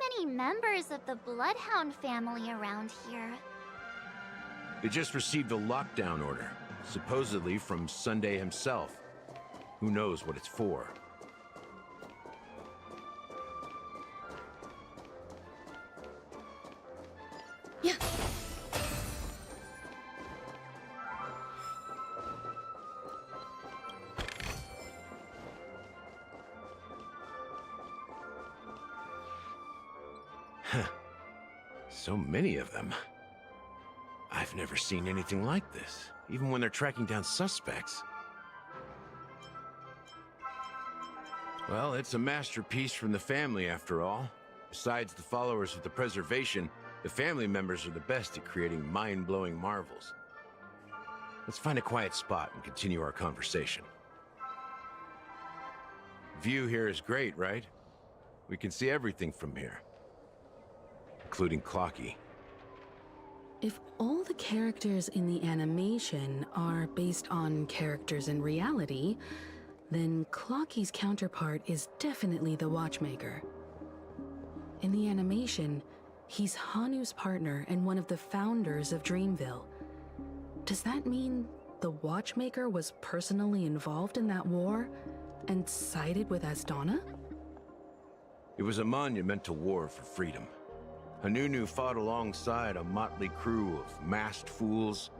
many members of the Bloodhound family around here. They just received a lockdown order, supposedly from Sunday himself. Who knows what it's for? Yeah. So many of them. I've never seen anything like this, even when they're tracking down suspects. Well, it's a masterpiece from the family, after all. Besides the followers of the preservation, the family members are the best at creating mind-blowing marvels. Let's find a quiet spot and continue our conversation. View here is great, right? We can see everything from here, including Clocky. If all the characters in the animation are based on characters in reality, then Clocky's counterpart is definitely the Watchmaker. In the animation, he's Hanu's partner and one of the founders of Dreamville. Does that mean the Watchmaker was personally involved in that war and sided with Asdana? It was a monumental war for freedom. Hanunu fought alongside a motley crew of masked fools,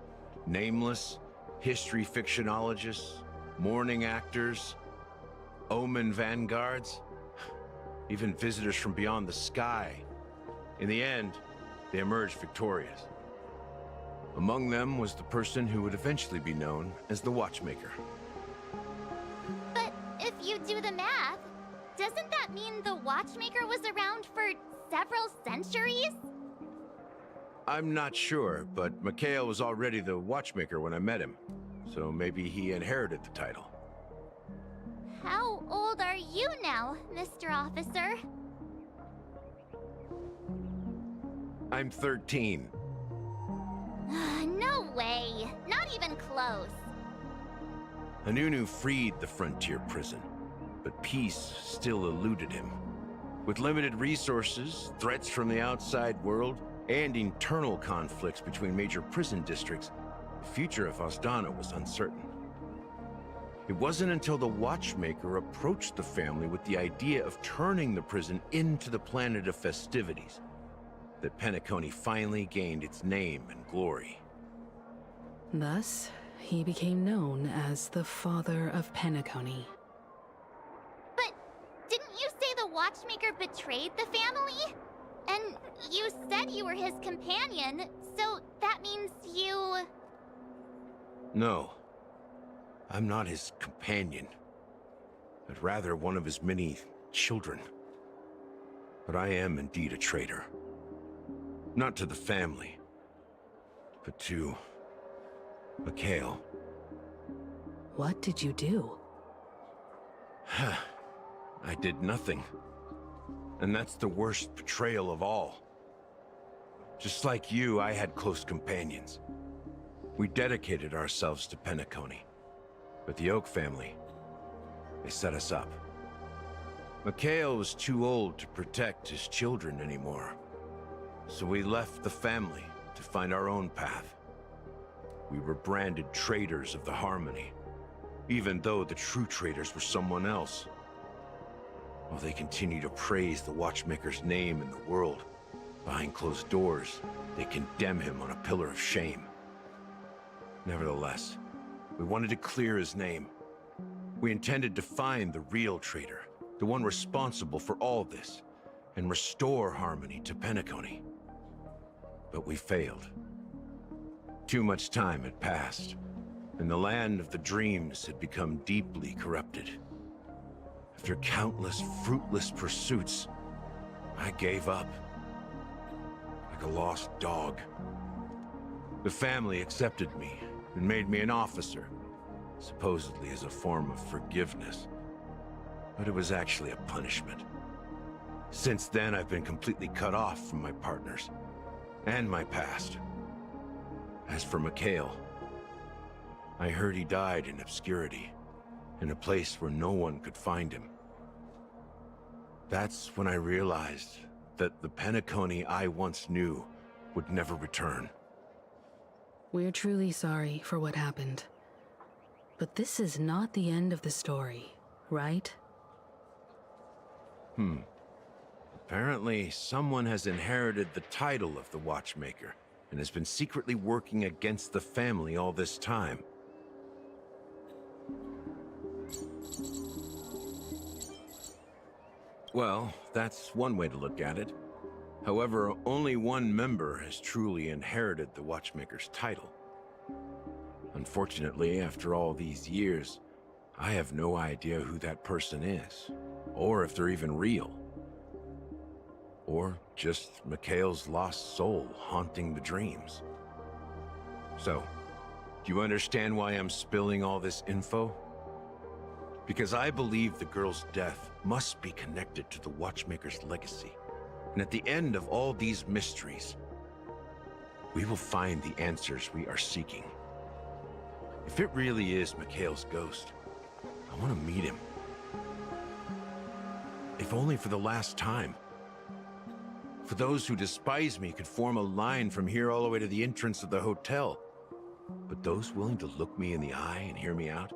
nameless, history fictionologists, mourning actors, omen vanguards, even visitors from beyond the sky. In the end, they emerged victorious. Among them was the person who would eventually be known as the Watchmaker. But if you do the math, doesn't that mean the Watchmaker was around for several centuries? I'm not sure, but Mikhail was already the Watchmaker when I met him, so maybe he inherited the title. How old are you now, Mr. Officer? I'm 13. No way. Not even close. Hanunu freed the frontier prison, but peace still eluded him. With limited resources, threats from the outside world, and internal conflicts between major prison districts, the future of Asdana was uncertain. It wasn't until the Watchmaker approached the family with the idea of turning the prison into the planet of festivities that Penacony finally gained its name and glory. Thus, he became known as the Father of Penacony. But didn't you say the Watchmaker betrayed the family? And you said you were his companion, so that means you... No, I'm not his companion, but rather one of his many children. But I am indeed a traitor. Not to the family, but to Mikhail. What did you do? I did nothing. And that's the worst betrayal of all. Just like you, I had close companions. We dedicated ourselves to Penacony. But the Oak family, they set us up. Mikhail was too old to protect his children anymore. So we left the family to find our own path. We were branded traitors of the Harmony, even though the true traitors were someone else. While they continue to praise the Watchmaker's name in the world, behind closed doors, they condemn him on a pillar of shame. Nevertheless, we wanted to clear his name. We intended to find the real traitor, the one responsible for all this, and restore harmony to Penacony. But we failed. Too much time had passed, and the land of the dreams had become deeply corrupted. After countless fruitless pursuits, I gave up. Like a lost dog. The family accepted me and made me an officer, supposedly as a form of forgiveness. But it was actually a punishment. Since then, I've been completely cut off from my partners and my past. As for Mikhail, I heard he died in obscurity, in a place where no one could find him. That's when I realized that the Penacony I once knew would never return. We're truly sorry for what happened. But this is not the end of the story, right? Apparently, someone has inherited the title of the Watchmaker and has been secretly working against the family all this time. Well, that's one way to look at it. However, only one member has truly inherited the Watchmaker's title. Unfortunately, after all these years, I have no idea who that person is, or if they're even real. Or just Mikhail's lost soul haunting the dreams. So, do you understand why I'm spilling all this info? Because I believe the girl's death must be connected to the Watchmaker's legacy. And at the end of all these mysteries, we will find the answers we are seeking. If it really is Mikhail's ghost, I want to meet him. If only for the last time. For those who despise me could form a line from here all the way to the entrance of the hotel. But those willing to look me in the eye and hear me out?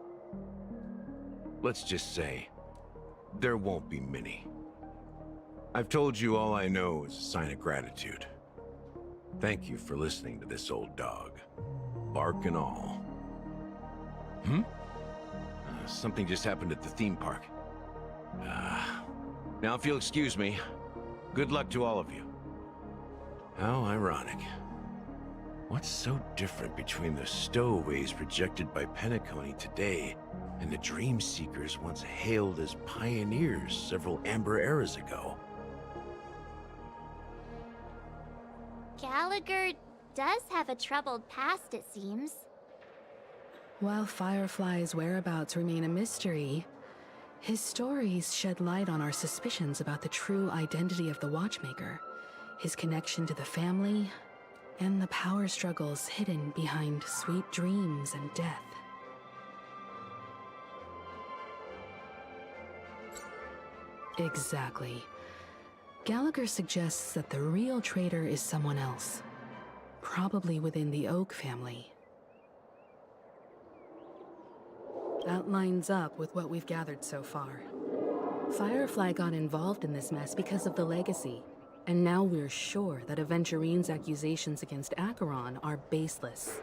Let's just say, there won't be many. I've told you all I know is a sign of gratitude. Thank you for listening to this old dog. Bark and all. Something just happened at the theme park. Now if you'll excuse me, good luck to all of you. How ironic. What's so different between the stowaways rejected by Penacony today and the dream seekers once hailed as pioneers several amber eras ago? Gallagher does have a troubled past, it seems. While Firefly's whereabouts remain a mystery, his stories shed light on our suspicions about the true identity of the Watchmaker, his connection to the family, and the power struggles hidden behind sweet dreams and death. Exactly. Gallagher suggests that the real traitor is someone else, probably within the Oak family. That lines up with what we've gathered so far. Firefly got involved in this mess because of the legacy, and now we're sure that Aventurine's accusations against Acheron are baseless.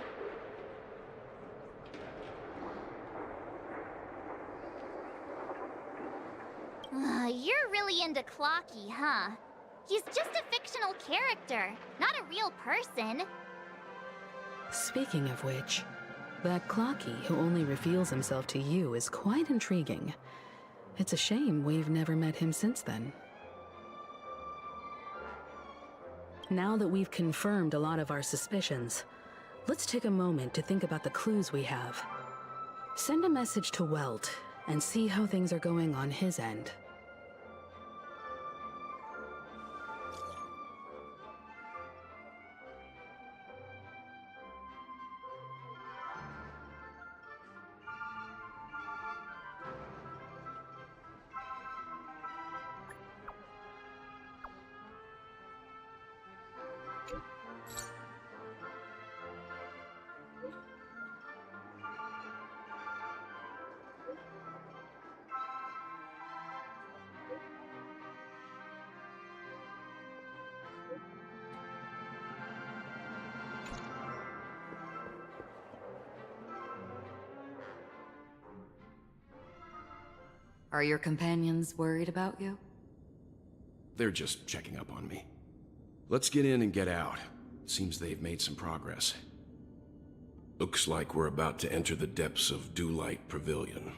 You're really into Clocky, huh? He's just a fictional character, not a real person. Speaking of which, that Clocky who only reveals himself to you is quite intriguing. It's a shame we've never met him since then. Now that we've confirmed a lot of our suspicions, let's take a moment to think about the clues we have. Send a message to Welt and see how things are going on his end. Are your companions worried about you? They're just checking up on me. Let's get in and get out. Seems they've made some progress. Looks like we're about to enter the depths of Dewlight Pavilion.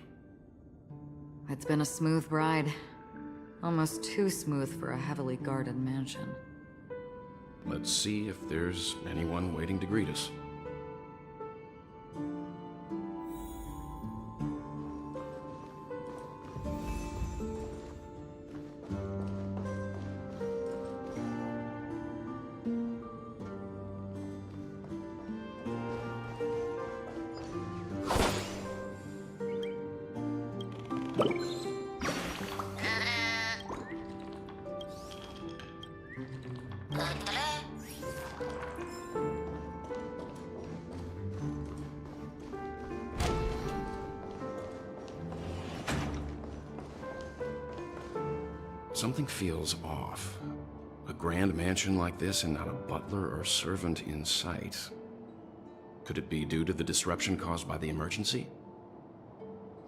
It's been a smooth ride. Almost too smooth for a heavily guarded mansion. Let's see if there's anyone waiting to greet us. Something feels off. A grand mansion like this and not a butler or servant in sight. Could it be due to the disruption caused by the emergency?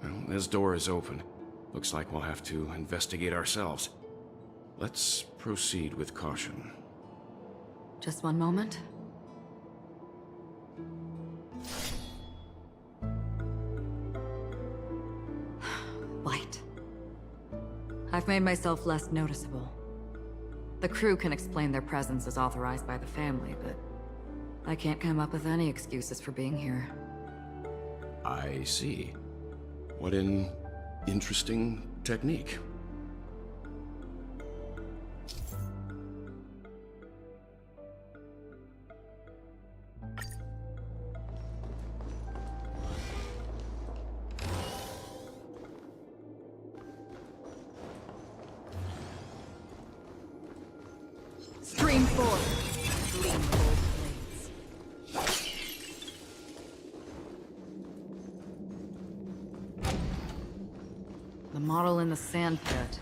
Well, this door is open. Looks like we'll have to investigate ourselves. Let's proceed with caution. Just one moment. Light. I've made myself less noticeable. The crew can explain their presence as authorized by the family, but I can't come up with any excuses for being here. I see. What an interesting technique. Stream forth. Gleam gold blades. The model in the sand pit.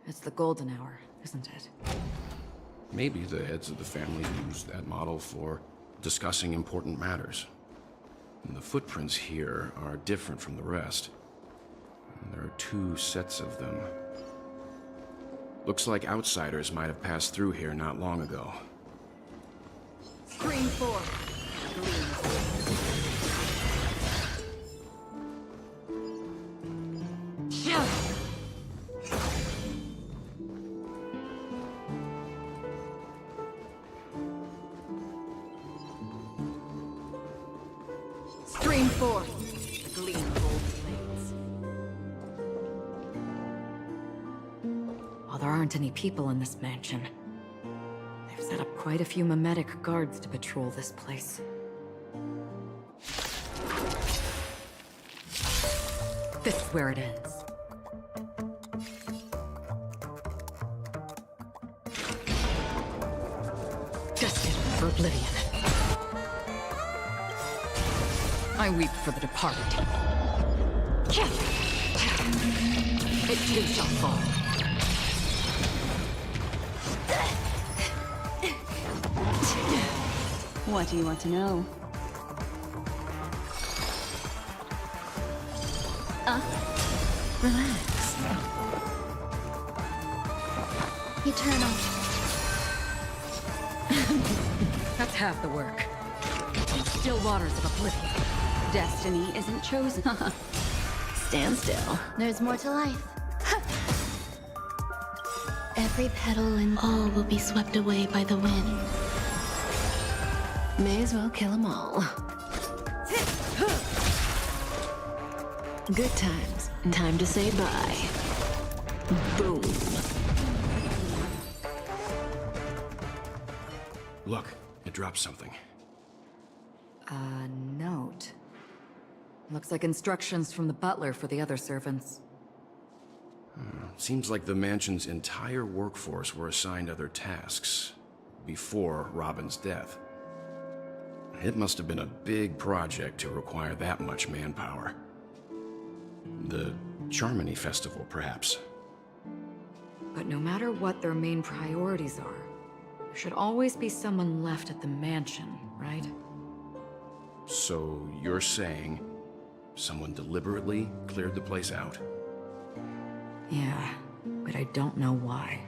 It's the golden hour, isn't it? Maybe the heads of the family used that model for discussing important matters. And the footprints here are different from the rest. And there are 2 sets of them. Looks like outsiders might have passed through here not long ago. Stream forth. Stream forth. Gleam gold blades. While there aren't any people in this mansion, they've set up quite a few mimetic guards to patrol this place. This is where it ends. Destined for oblivion. I weep for the departed. It too shall fall. What do you want to know? Relax. Eternal. That's half the work. Still waters of oblivion. Destiny isn't chosen. Stand still. There's more to life. Every petal and all will be swept away by the wind. May as well kill them all. Good times. Time to say bye. Boom. Look, it dropped something. A note. Looks like instructions from the butler for the other servants. Seems like the mansion's entire workforce were assigned other tasks before Robin's death. It must have been a big project to require that much manpower. The Charmony Festival, perhaps. But no matter what their main priorities are, there should always be someone left at the mansion, right? So you're saying someone deliberately cleared the place out? Yeah, but I don't know why.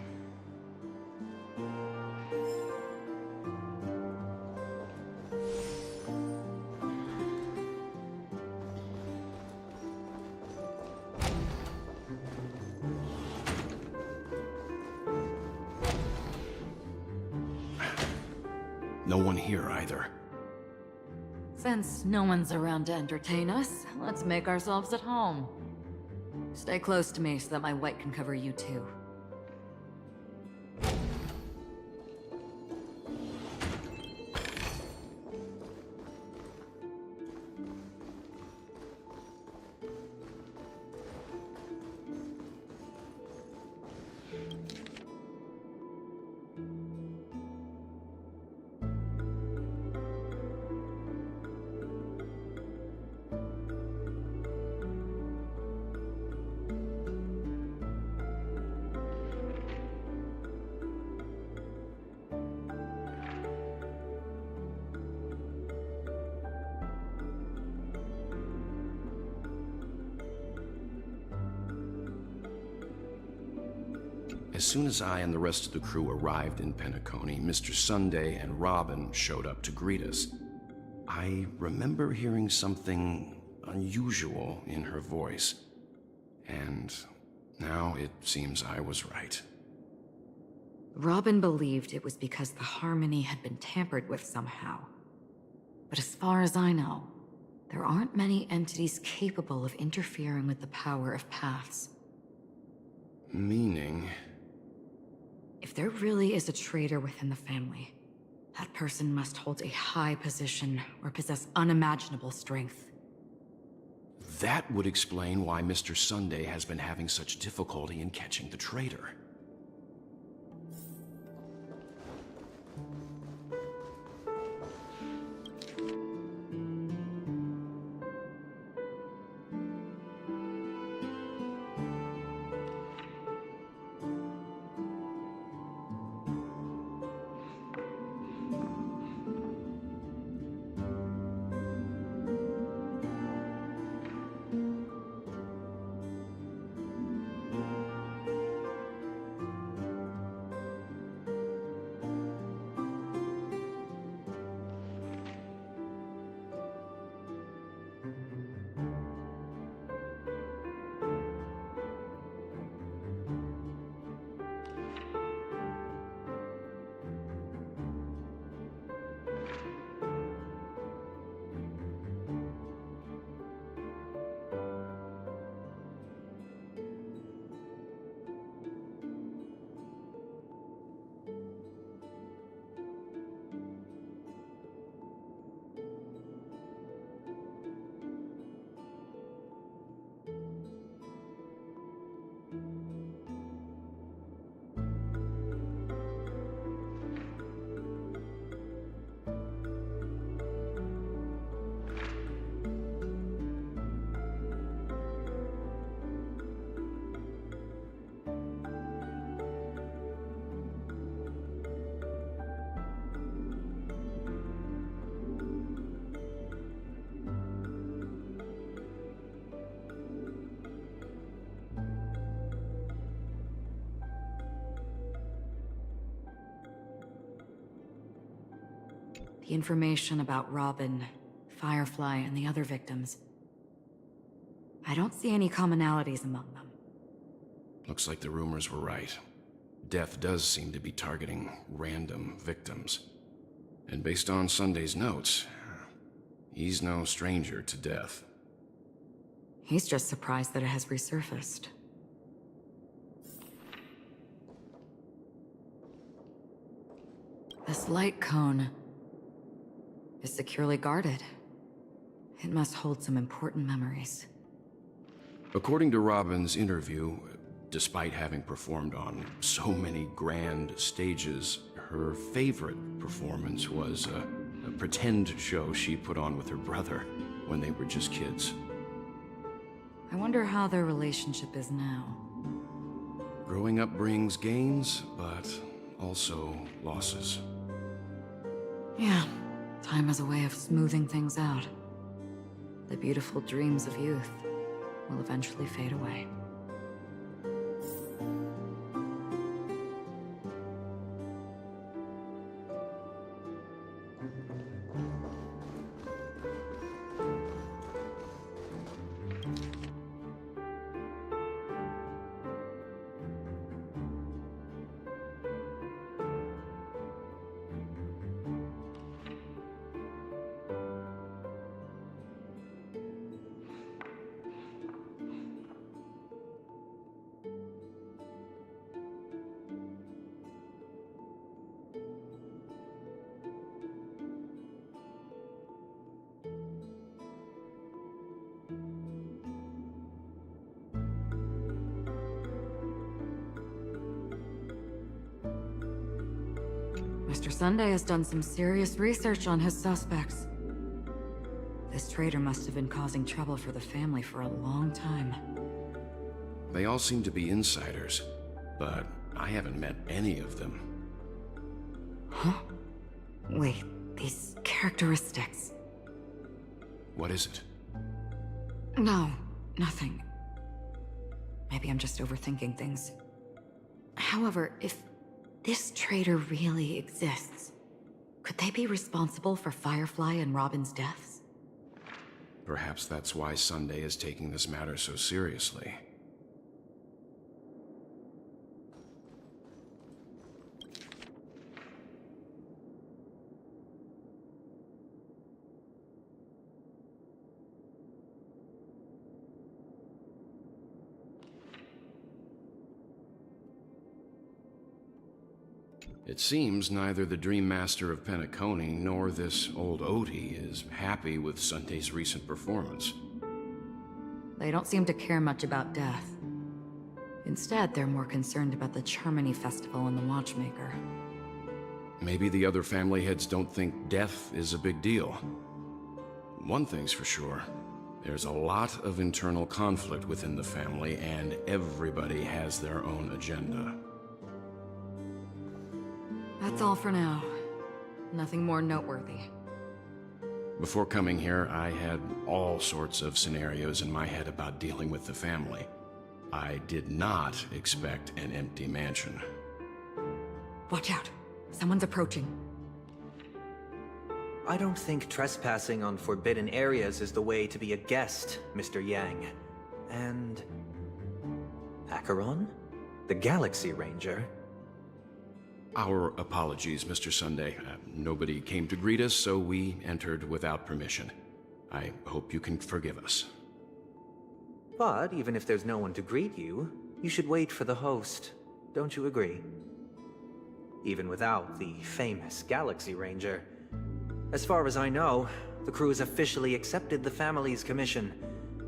No one here either. Since no one's around to entertain us, let's make ourselves at home. Stay close to me so that my white can cover you too. As soon as I and the rest of the crew arrived in Penacony, Mr. Sunday and Robin showed up to greet us. I remember hearing something unusual in her voice, and now it seems I was right. Robin believed it was because the harmony had been tampered with somehow. But as far as I know, there aren't many entities capable of interfering with the power of paths. Meaning? If there really is a traitor within the family, that person must hold a high position or possess unimaginable strength. That would explain why Mr. Sunday has been having such difficulty in catching the traitor. The information about Robin, Firefly, and the other victims. I don't see any commonalities among them. Looks like the rumors were right. Death does seem to be targeting random victims. And based on Sunday's notes, he's no stranger to death. He's just surprised that it has resurfaced. This light cone is securely guarded. It must hold some important memories. According to Robin's interview, despite having performed on so many grand stages, her favorite performance was a pretend show she put on with her brother when they were just kids. I wonder how their relationship is now. Growing up brings gains, but also losses. Yeah, time has a way of smoothing things out. The beautiful dreams of youth will eventually fade away. Mr. Sunday has done some serious research on his suspects. This traitor must have been causing trouble for the family for a long time. They all seem to be insiders, but I haven't met any of them. Huh? Wait, these characteristics... What is it? No, nothing. Maybe I'm just overthinking things. However, if this traitor really exists, could they be responsible for Firefly and Robin's deaths? Perhaps that's why Sunday is taking this matter so seriously. It seems neither the Dream Master of Penacony nor this old Odie is happy with Sunday's recent performance. They don't seem to care much about death. Instead, they're more concerned about the Charmony Festival and the Watchmaker. Maybe the other family heads don't think death is a big deal. One thing's for sure. There's a lot of internal conflict within the family, and everybody has their own agenda. That's all for now. Nothing more noteworthy. Before coming here, I had all sorts of scenarios in my head about dealing with the family. I did not expect an empty mansion. Watch out. Someone's approaching. I don't think trespassing on forbidden areas is the way to be a guest, Mr. Yang. And... Acheron? The Galaxy Ranger? Our apologies, Mr. Sunday. Nobody came to greet us, so we entered without permission. I hope you can forgive us. But even if there's no one to greet you, you should wait for the host. Don't you agree? Even without the famous Galaxy Ranger. As far as I know, the crew has officially accepted the family's commission,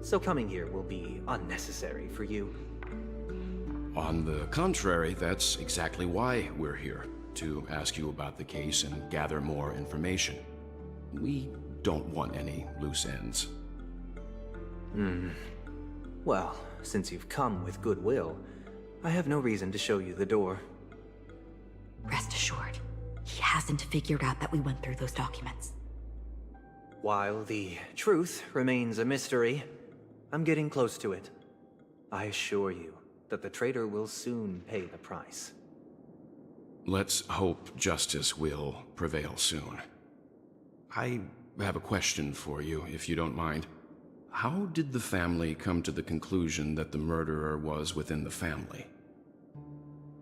so coming here will be unnecessary for you. On the contrary, that's exactly why we're here, to ask you about the case and gather more information. We don't want any loose ends. Well, since you've come with goodwill, I have no reason to show you the door. Rest assured, he hasn't figured out that we went through those documents. While the truth remains a mystery, I'm getting close to it. I assure you that the traitor will soon pay the price. Let's hope justice will prevail soon. I have a question for you, if you don't mind. How did the family come to the conclusion that the murderer was within the family?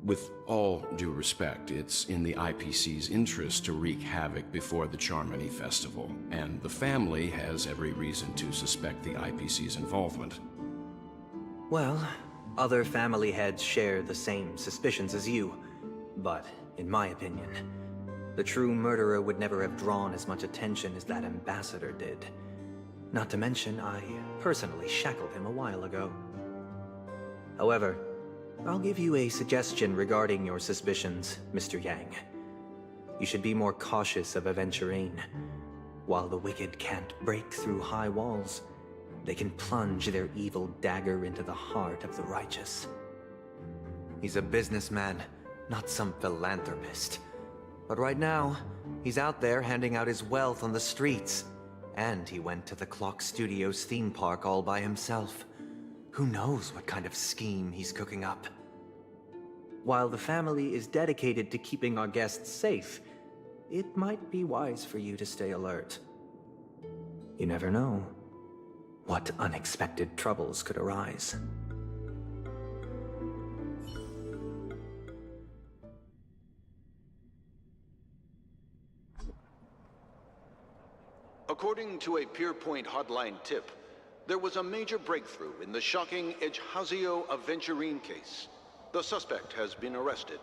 With all due respect, it's in the IPC's interest to wreak havoc before the Charmony Festival, and the family has every reason to suspect the IPC's involvement. Well, other family heads share the same suspicions as you, but in my opinion, the true murderer would never have drawn as much attention as that ambassador did. Not to mention, I personally shackled him a while ago. However, I'll give you a suggestion regarding your suspicions, Mr. Yang. You should be more cautious of Aventurine. While the wicked can't break through high walls, they can plunge their evil dagger into the heart of the righteous. He's a businessman, not some philanthropist. But right now, he's out there handing out his wealth on the streets. And he went to the Clock Studios theme park all by himself. Who knows what kind of scheme he's cooking up? While the family is dedicated to keeping our guests safe, it might be wise for you to stay alert. You never know what unexpected troubles could arise. According to a Pierpoint hotline tip, there was a major breakthrough in the shocking Ejhazio Aventurine case. The suspect has been arrested.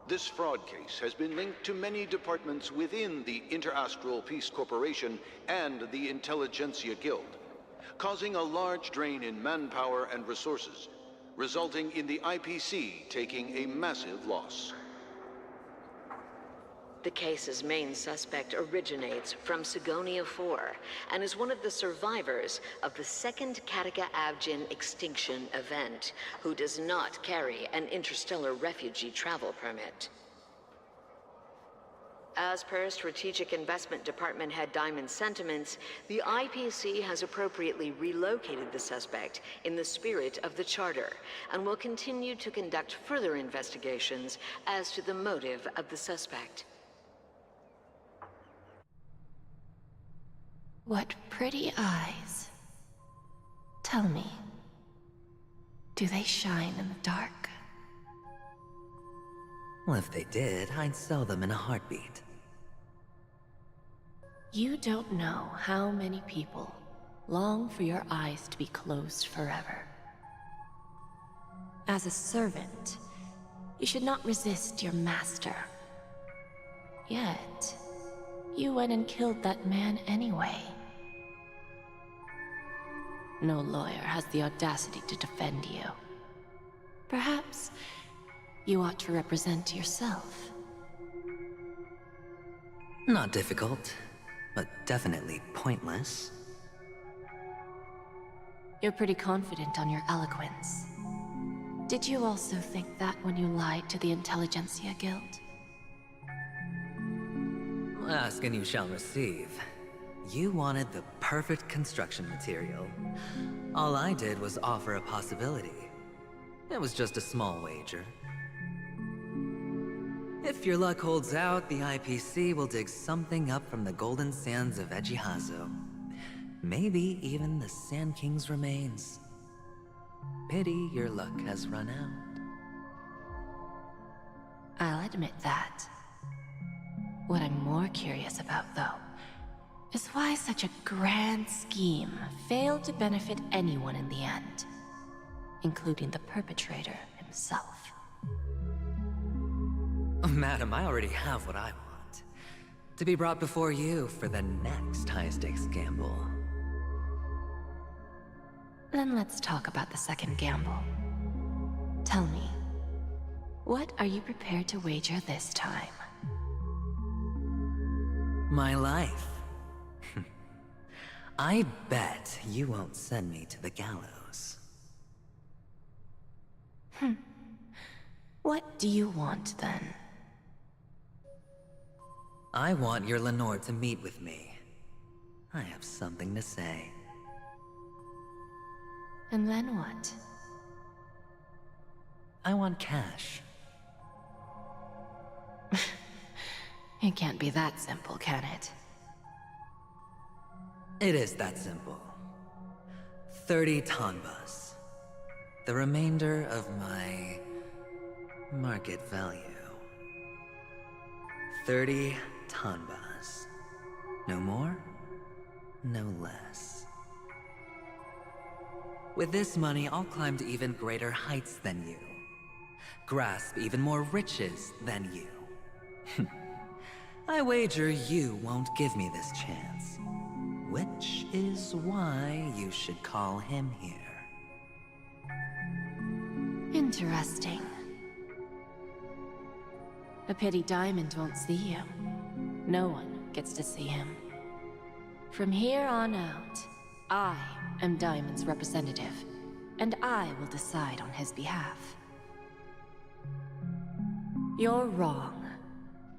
This fraud case has been linked to many departments within the Interastral Peace Corporation and the Intelligentsia Guild, causing a large drain in manpower and resources, resulting in the IPC taking a massive loss. The case's main suspect originates from Sigonia 4 and is one of the survivors of the second Kataka Avgin extinction event, who does not carry an interstellar refugee travel permit. As per Strategic Investment Department Head Diamond's sentiments, the IPC has appropriately relocated the suspect in the spirit of the Charter, and will continue to conduct further investigations as to the motive of the suspect. What pretty eyes. Tell me, do they shine in the dark? Well, if they did, I'd sell them in a heartbeat. You don't know how many people long for your eyes to be closed forever. As a servant, you should not resist your master. Yet, you went and killed that man anyway. No lawyer has the audacity to defend you. Perhaps you ought to represent yourself. Not difficult, but definitely pointless. You're pretty confident on your eloquence. Did you also think that when you lied to the Intelligentsia Guild? Ask and you shall receive. You wanted the perfect construction material. All I did was offer a possibility. It was just a small wager. If your luck holds out, the IPC will dig something up from the golden sands of Ejihazo. Maybe even the Sand King's remains. Pity your luck has run out. I'll admit that. What I'm more curious about, though, is why such a grand scheme failed to benefit anyone in the end, including the perpetrator himself. Madam, I already have what I want. To be brought before you for the next high-stakes gamble. Then let's talk about the second gamble. Tell me, what are you prepared to wager this time? My life. I bet you won't send me to the gallows. What do you want, then? I want your Lenore to meet with me. I have something to say. And then what? I want cash. It can't be that simple, can it? It is that simple. 30 tanbas. The remainder of my market value. 30 tanbas. No more, no less. With this money, I'll climb to even greater heights than you. Grasp even more riches than you. I wager you won't give me this chance. Which is why you should call him here. Interesting. A pity Diamond won't see you. No one gets to see him. From here on out, I am Diamond's representative, and I will decide on his behalf. You're wrong.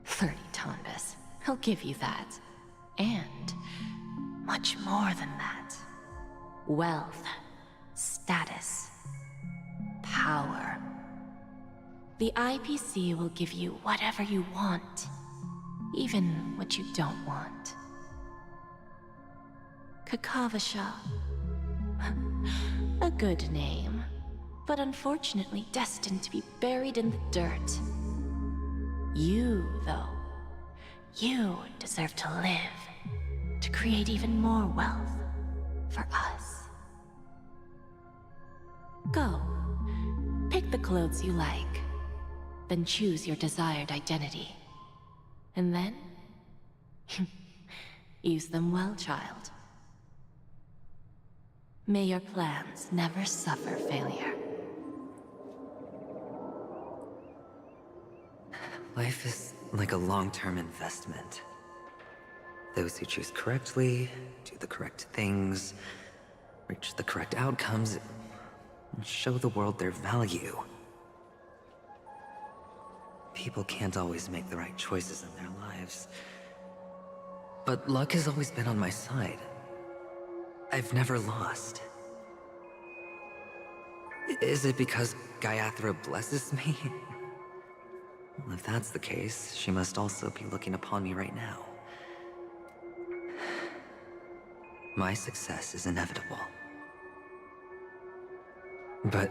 30 tanbas. I'll give you that. And much more than that. Wealth, status, power. The IPC will give you whatever you want, even what you don't want. Kakavasha. A good name, but unfortunately destined to be buried in the dirt. You, though, you deserve to live, to create even more wealth for us. Go, pick the clothes you like, then choose your desired identity. And then, use them well, child. May your plans never suffer failure. Life is like a long-term investment. Those who choose correctly, do the correct things, reach the correct outcomes, and show the world their value. people can't always make the right choices in their lives. But luck has always been on my side. I've never lost. Is it because Gayathra blesses me? Well, if that's the case, she must also be looking upon me right now. My success is inevitable. But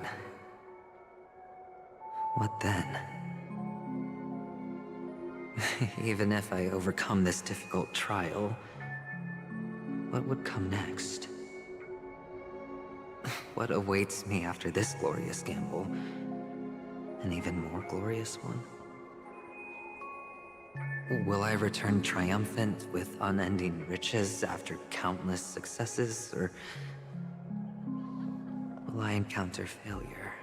what then? Even if I overcome this difficult trial, what would come next? What awaits me after this glorious gamble? An even more glorious one? Will I return triumphant with unending riches after countless successes, or will I encounter failure,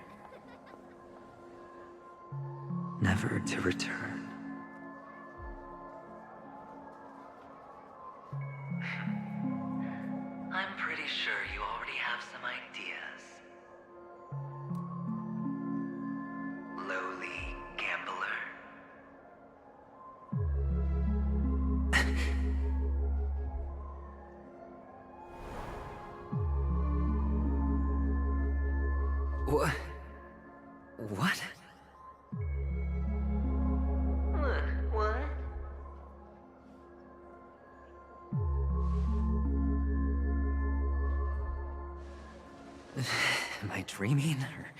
never to return? I'm pretty sure you already have some ideas. Lowly gambler. What? What? What? Am I dreaming, or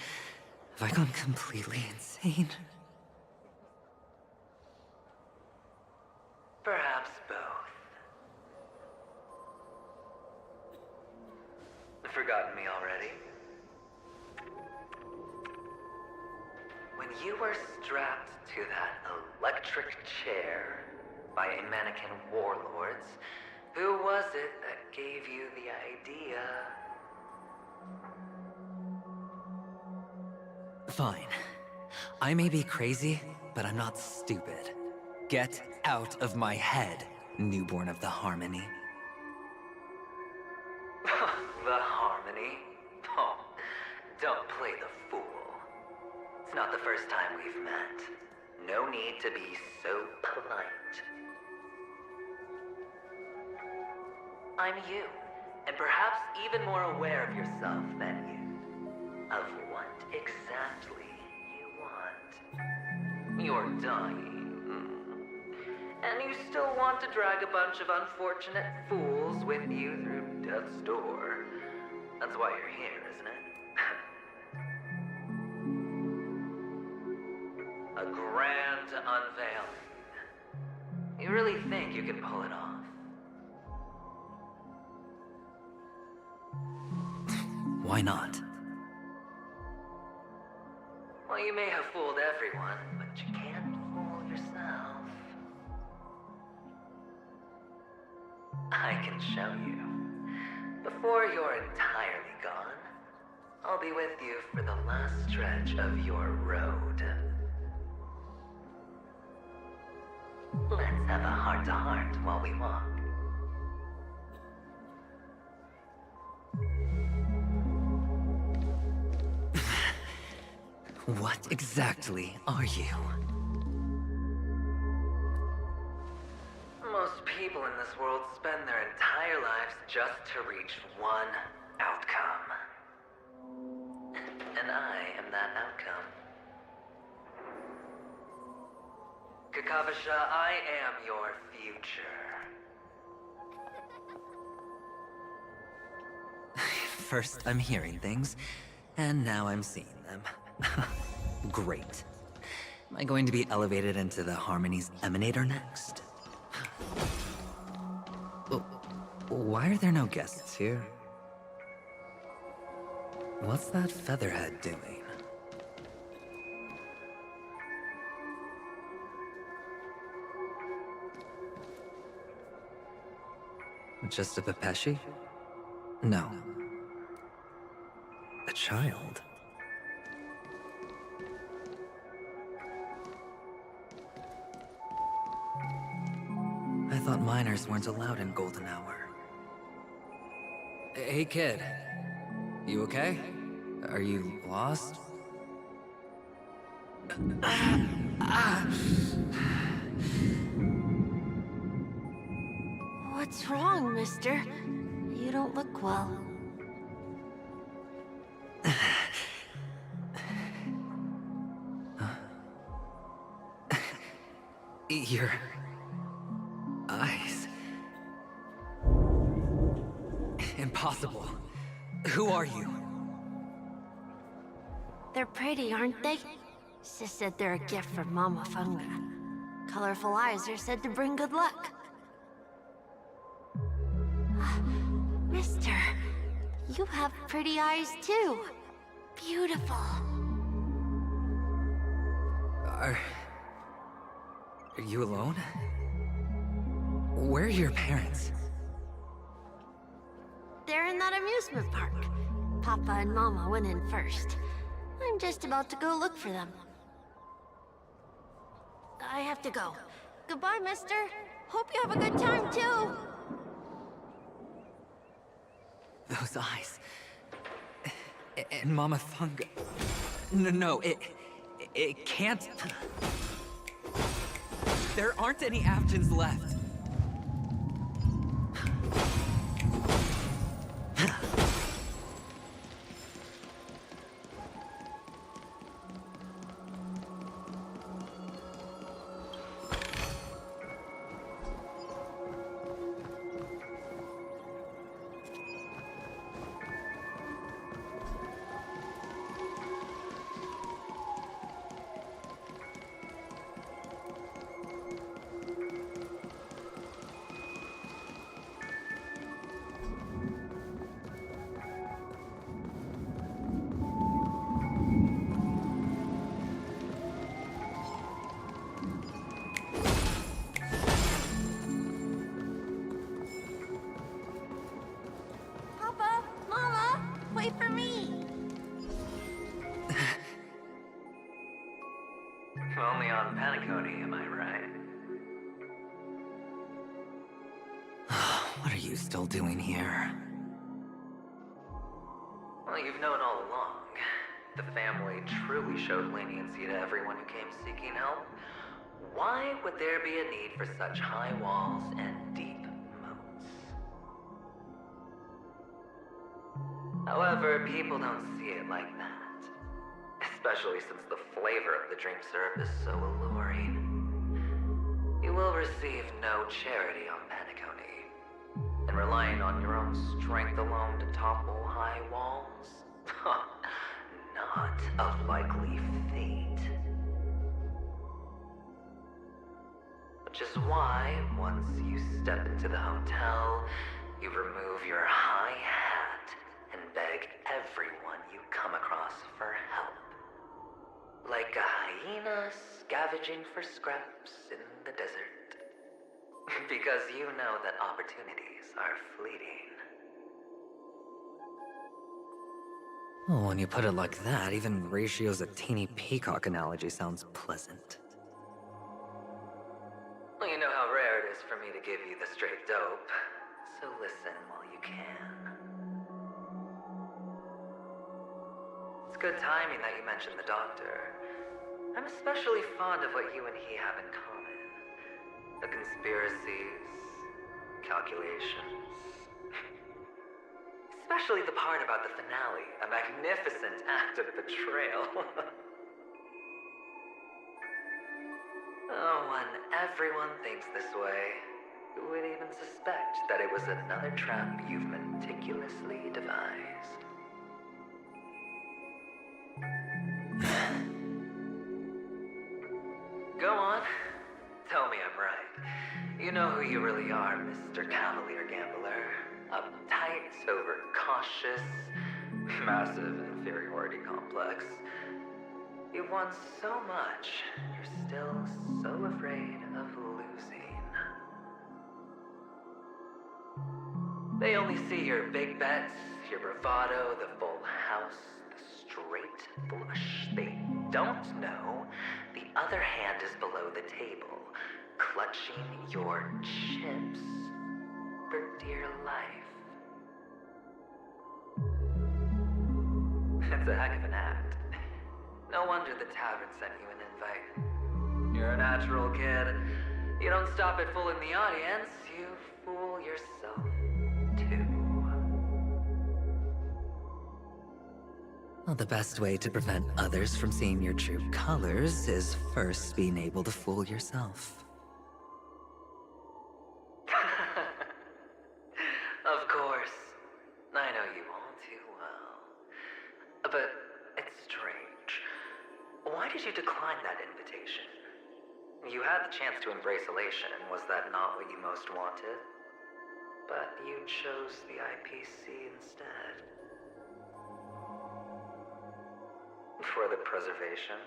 have I gone completely insane? Perhaps both. Forgotten me already? When you were strapped to that electric chair by a mannequin warlords, who was it that gave you the idea? Fine. I may be crazy, but I'm not stupid. Get out of my head, newborn of the Harmony. The Harmony? Oh, don't play the fool. It's not the first time we've met. No need to be so polite. I'm you, and perhaps even more aware of yourself than you. Of what exactly you want. You're dying. And you still want to drag a bunch of unfortunate fools with you through death's door. That's why you're here, isn't it? A grand unveiling. You really think you can pull it off? Why not? Well, you may have fooled everyone, but you can't fool yourself. I can show you. Before you're entirely gone, I'll be with you for the last stretch of your road. Let's have a heart-to-heart while we walk. What exactly are you? Most people in this world spend their entire lives just to reach one outcome. And I am that outcome. Kakavasha, I am your future. First I'm hearing things, and now I'm seeing them. Great. Am I going to be elevated into the Harmony's Emanator next? Oh, why are there no guests here? What's that featherhead doing? Just a Pepeshi? No. A child. I thought minors weren't allowed in Golden Hour. Hey kid, you okay? Are you lost? What's wrong, mister? You don't look well. Your eyes. Impossible. Who are you? They're pretty, aren't they? Sis said they're a gift from Mama Funga. Colorful eyes are said to bring good luck. Mister, you have pretty eyes too. Beautiful. Are you alone? Where are your parents? They're in that amusement park. Papa and Mama went in first. I'm just about to go look for them. I have to go. Goodbye, mister. Hope you have a good time, too. Those eyes. And Mama Funga. No, it can't. There aren't any Afghans left. Papa, Mama, wait for me. Only on Paniconi, am I right? What are you still doing here? Well, you've known all along. The family truly showed leniency to everyone who came seeking help. Why would there be a need for such high walls and deep moats? However, people don't see it like that. Especially since the flavor of the drink syrup is so alluring. You will receive no charity on Paniconi. And relying on your own strength alone to topple high walls? Not a likely fate. Which is why, once you step into the hotel, you remove your high hat and beg everyone you come across for help. Like a hyena scavenging for scraps in the desert. Because you know that opportunities are fleeting. Oh, when you put it like that, even Ratio's a teeny peacock analogy sounds pleasant. Well, you know how rare it is for me to give you the straight dope, so listen while you can. It's good timing that you mentioned the doctor. I'm especially fond of what you and he have in common. The conspiracies, calculations. Especially the part about the finale, a magnificent act of betrayal. Oh, when everyone thinks this way, who would even suspect that it was another trap you've meticulously devised? Go on. Tell me I'm right. You know who you really are, Mr. Cavalier Gambler. Uptight, overcautious, massive inferiority complex. You've won so much, you're still so afraid of losing. They only see your big bets, your bravado, the full house, the straight flush. They don't know the other hand is below the table, clutching your chips for dear life. It's a heck of an act. No wonder the tavern sent you an invite. You're a natural kid. You don't stop at fooling the audience, you fool yourself, too. Well, the best way to prevent others from seeing your true colors is first being able to fool yourself. Of course. I know you all too well. But it's strange. Why did you decline that invitation? You had the chance to embrace elation, was that not what you most wanted? But you chose the IPC instead. For the preservation?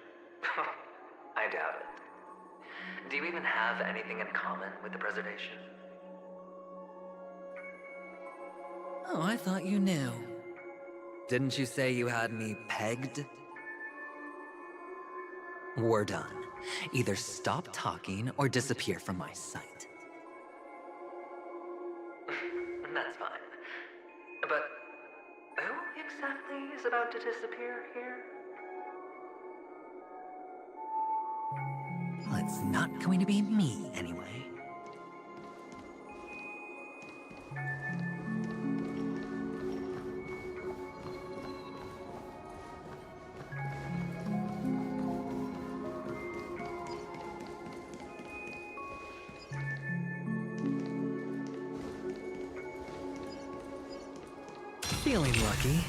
I doubt it. Do you even have anything in common with the preservation? Oh, I thought you knew. Didn't you say you had me pegged? We're done. Either stop talking or disappear from my sight. That's fine. But who exactly is about to disappear here? Well, it's not going to be me, anyway. Feeling lucky.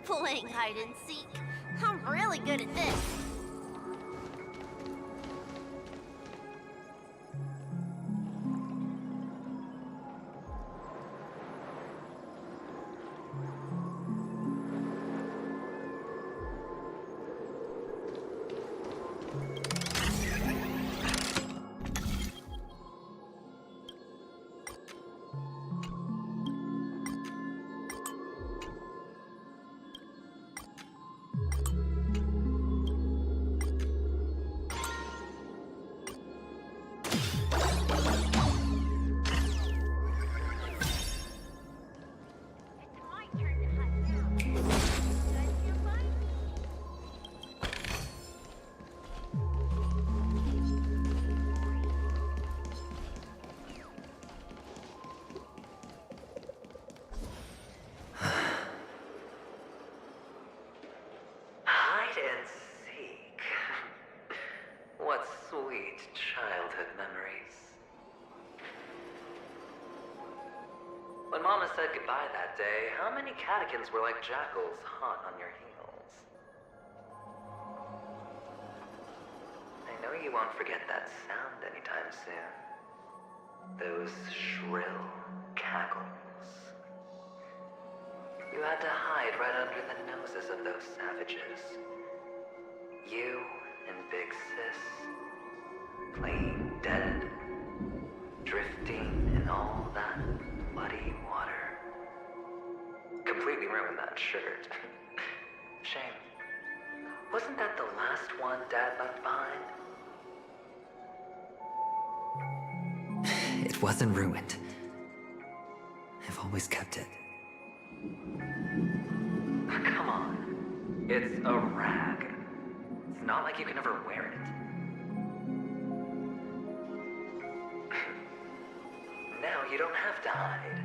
Playing hide and seek. I'm really good at this. What sweet childhood memories. When Mama said goodbye that day, how many catechins were like jackals hot on your heels? I know you won't forget that sound anytime soon. Those shrill cackles. You had to hide right under the noses of those savages. You and Big Sis, playing dead, drifting in all that muddy water. Completely ruined that shirt. Shame. Wasn't that the last one Dad left behind? It wasn't ruined. I've always kept it. Come on. It's a rag. It's not like you can ever wear it. Now you don't have to hide.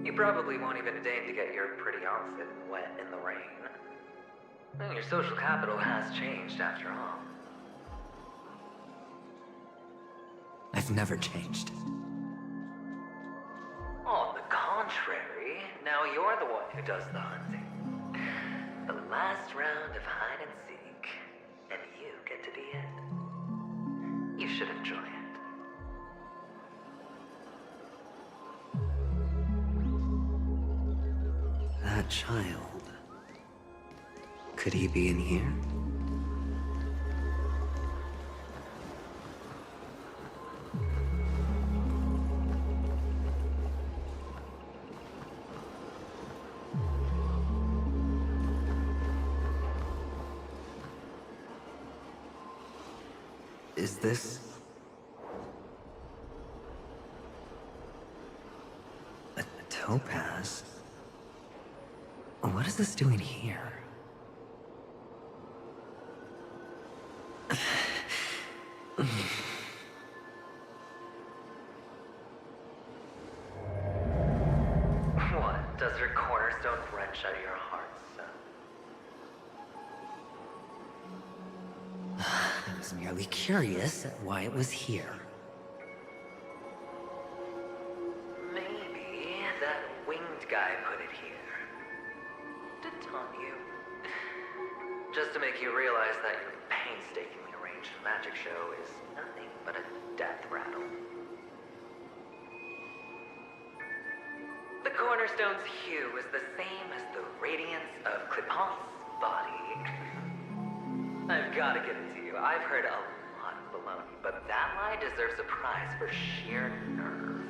You probably won't even deign to get your pretty outfit wet in the rain. And your social capital has changed after all. I've never changed. On the contrary, now you're the one who does the hunting. The last round of hide and seek, and you get to be it. You should enjoy it. That child. Could he be in here? Is this... a topaz? What is this doing here? What? Does your cornerstone wrench out your heart, son? I was merely curious at why it was here. Maybe that winged guy put it here. To taunt you. Just to make you realize that your painstakingly arranged magic show is nothing but a death rattle. The cornerstone's hue is the same as the radiance of Clipant's body. I've gotta give it to you. I've heard a lot of baloney, but that lie deserves a prize for sheer nerve.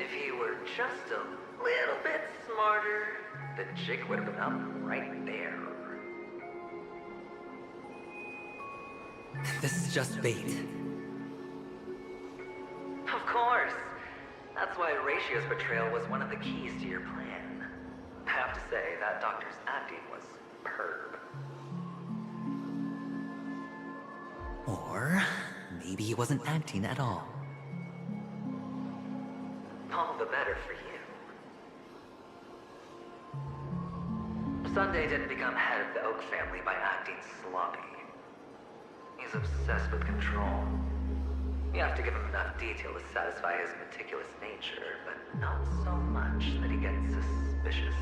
If he were just a little bit smarter, the jig would have been up right there. This is just bait. Of course. That's why Ratio's betrayal was one of the keys to your plan. I have to say, that doctor's acting was superb. Or maybe he wasn't acting at all. All the better for you. Sunday didn't become head of the Oak family by acting sloppy. He's obsessed with control. You have to give him enough detail to satisfy his meticulous nature, but not so much that he gets suspicious.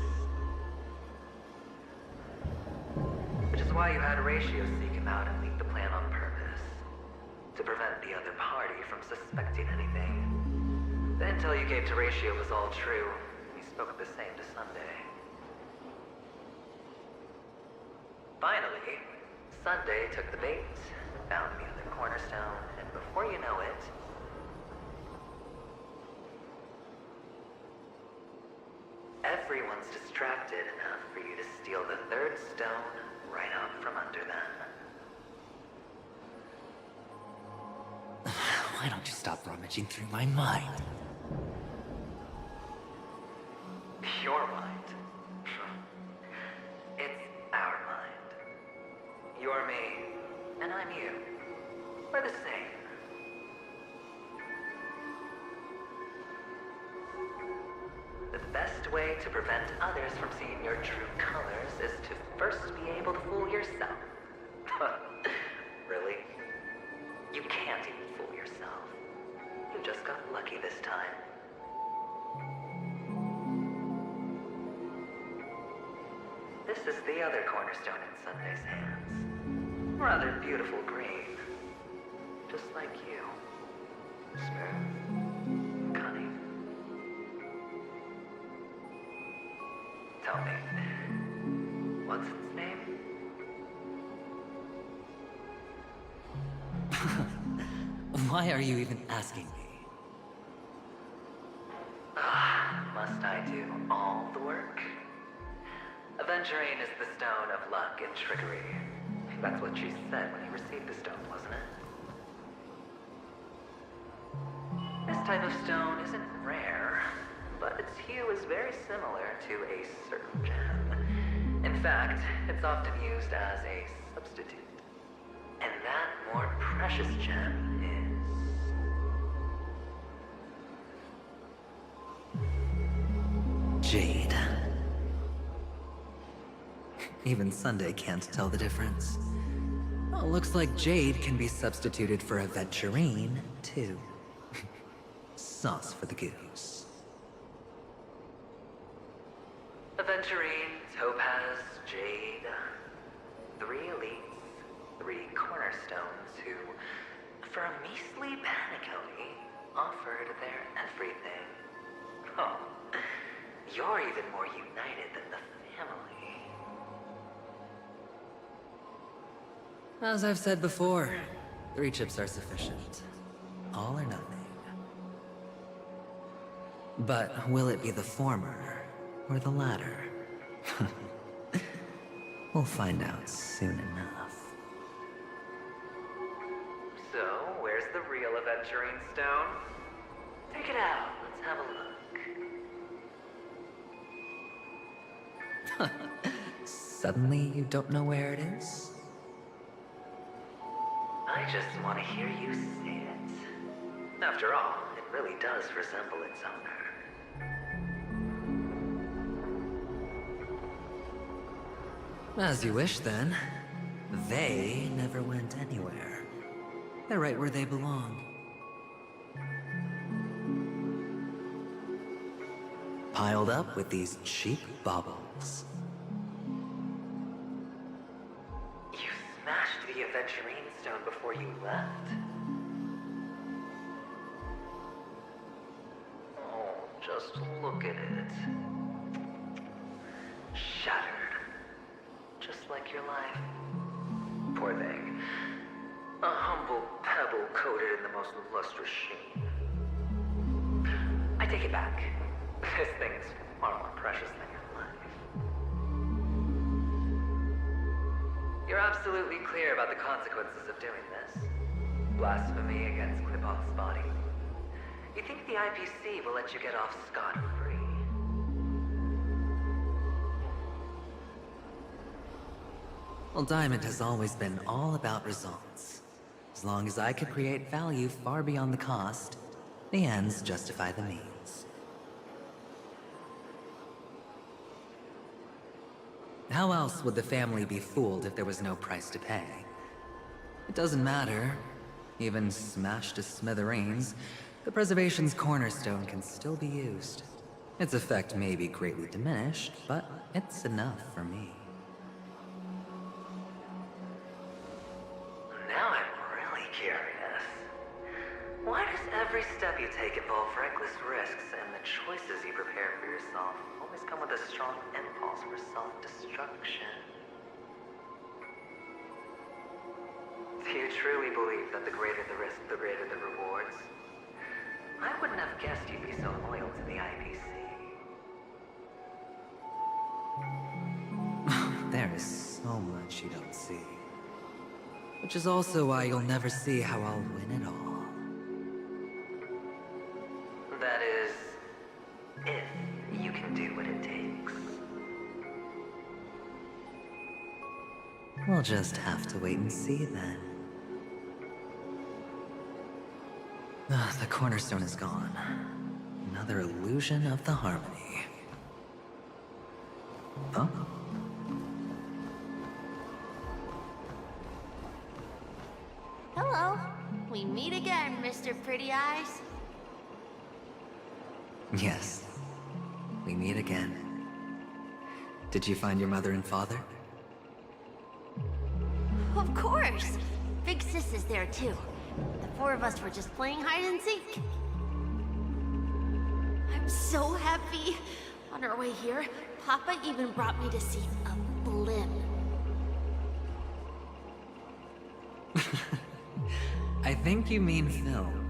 Which is why you had Ratio seek him out and leak the plan on purpose. To prevent the other party from suspecting anything. The intel you gave to Ratio was all true. He spoke the same to Sunday. Finally, Sunday took the bait, found the other cornerstone, and before you know it... everyone's distracted enough for you to steal the third stone right out from under them. Why don't you stop rummaging through my mind? Your mind? It's our mind. You're me, and I'm you. We're the same. The best way to prevent others from seeing your true colors is to first be able to fool yourself. Really? You can't even fool yourself. You just got lucky this time. This is the other cornerstone in Sunday's hands. Rather beautiful green. just like you. Smooth, cunning. Tell me, what's its name? Why are you even asking me? Must I do all the work? Aventurine is the stone of luck and trickery. That's what she said when you received the stone, wasn't it? This type of stone isn't rare, but its hue is very similar to a certain gem. In fact, it's often used as a substitute. And that more precious gem is... Jade. Even Sunday can't tell the difference. Well, looks like Jade can be substituted for Aventurine, too. Sauce for the goose. Aventurine, Topaz, Jade. 3 elites, 3 cornerstones who, for a measly panicone, offered their everything. Oh, you're even more united than the family. As I've said before, 3 chips are sufficient. All or nothing. But will it be the former or the latter? We'll find out soon enough. So, where's the real Aventurine stone? Take it out, let's have a look. Suddenly you don't know where it is? I just want to hear you say it. After all, it really does resemble its owner. As you wish, then. They never went anywhere. They're right where they belong. Piled up with these cheap baubles. You smashed the Aventurine stone before you left? Oh, just look at it. Shattered. Just like your life. Poor thing. A humble pebble coated in the most lustrous sheen. I take it back. This thing's far more precious than your life. You're absolutely clear about the consequences of doing this. Blasphemy against Quipoth's body. You think the IPC will let you get off scot-free? Well, Diamond has always been all about results. As long as I could create value far beyond the cost, the ends justify the means. How else would the family be fooled if there was no price to pay? It doesn't matter. Even smashed to smithereens, the preservation's cornerstone can still be used. Its effect may be greatly diminished, but it's enough for me. Now I'm really curious. Why does every step you take involve reckless risks, and the choices you prepare for yourself always come with a strong impulse for self-destruction? Do you truly believe that the greater the risk, the greater the rewards? I wouldn't have guessed you'd be so loyal to the IPC. There is so much you don't see. Which is also why you'll never see how I'll win it all. That is, if you can do what it takes. We'll just have to wait and see then. The cornerstone is gone. Another illusion of the harmony. Huh? Hello. We meet again, Mr. Pretty Eyes. Yes. We meet again. Did you find your mother and father? Of course. Big Sis is there too. The four of us were just playing hide and seek. I'm so happy. On our way here, Papa even brought me to see a blimp. I think you mean film.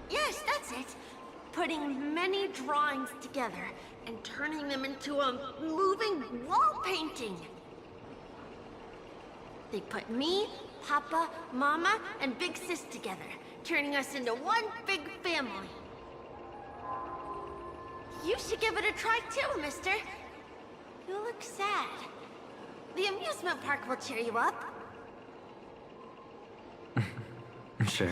Yes, that's it. Putting many drawings together and turning them into a moving wall painting. They put me, Papa, Mama, and Big Sis together, turning us into one big family. You should give it a try too, mister. You look sad. The amusement park will cheer you up. Sure.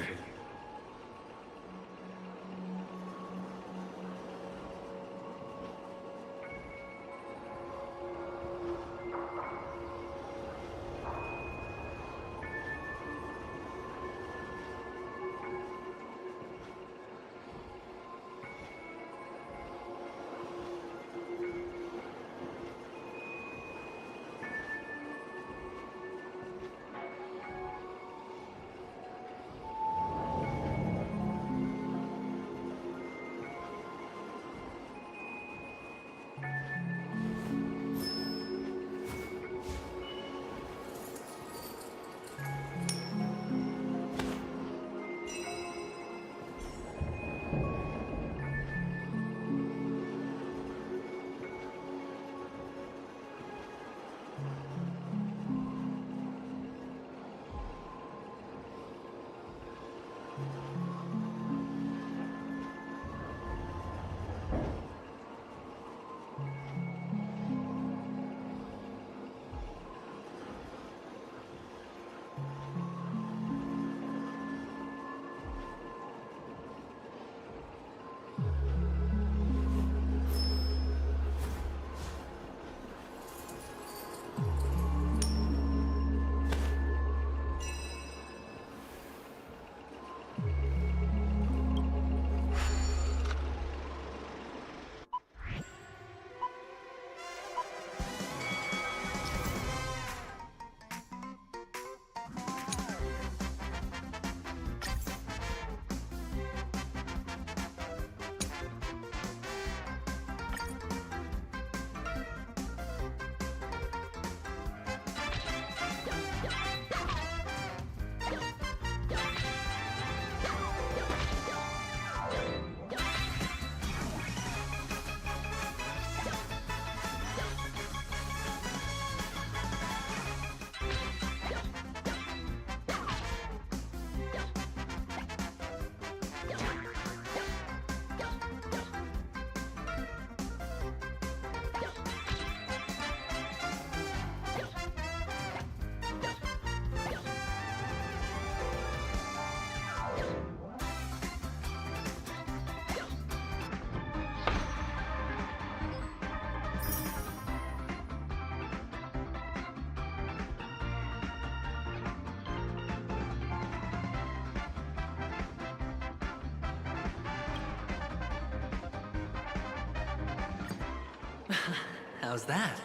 How's that?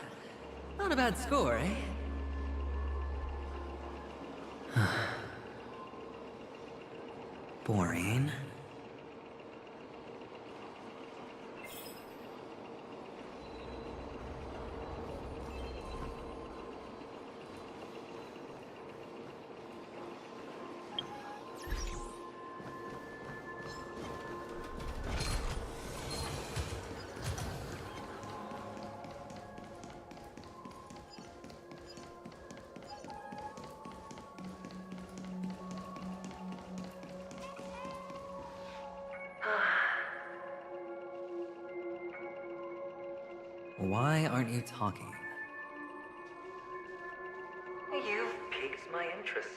Not a bad score, eh? Boring. Why aren't you talking? You've piqued my interest.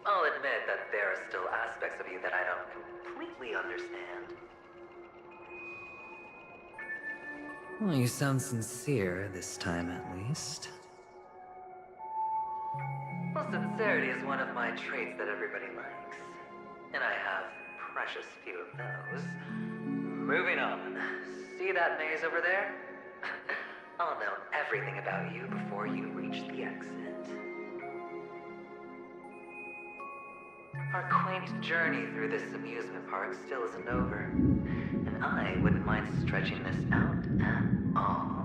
I'll admit that there are still aspects of you that I don't completely understand. Well, you sound sincere this time, at least. Well, sincerity is one of my traits that everybody likes. And I have precious few of those. Moving on. See that maze over there? I'll know everything about you before you reach the exit. Our quaint journey through this amusement park still isn't over, and I wouldn't mind stretching this out at all.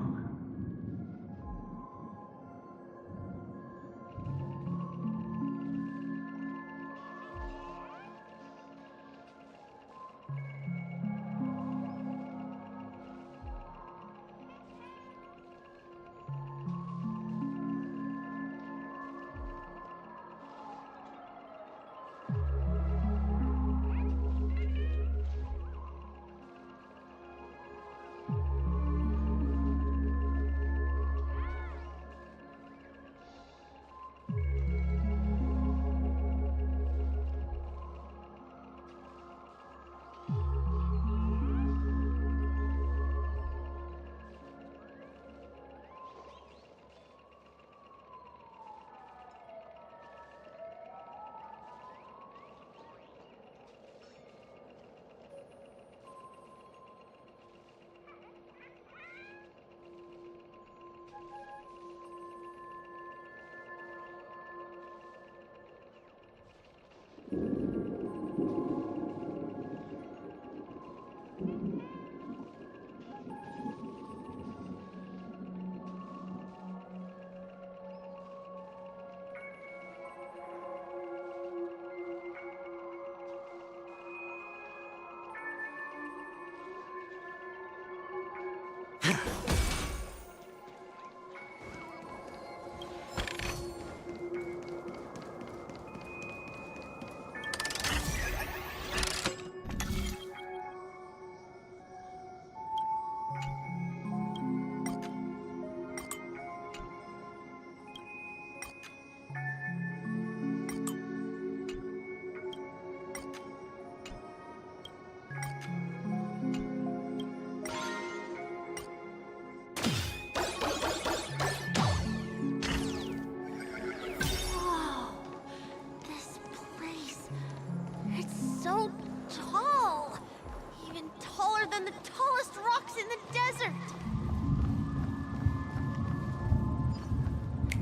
So tall! Even taller than the tallest rocks in the desert!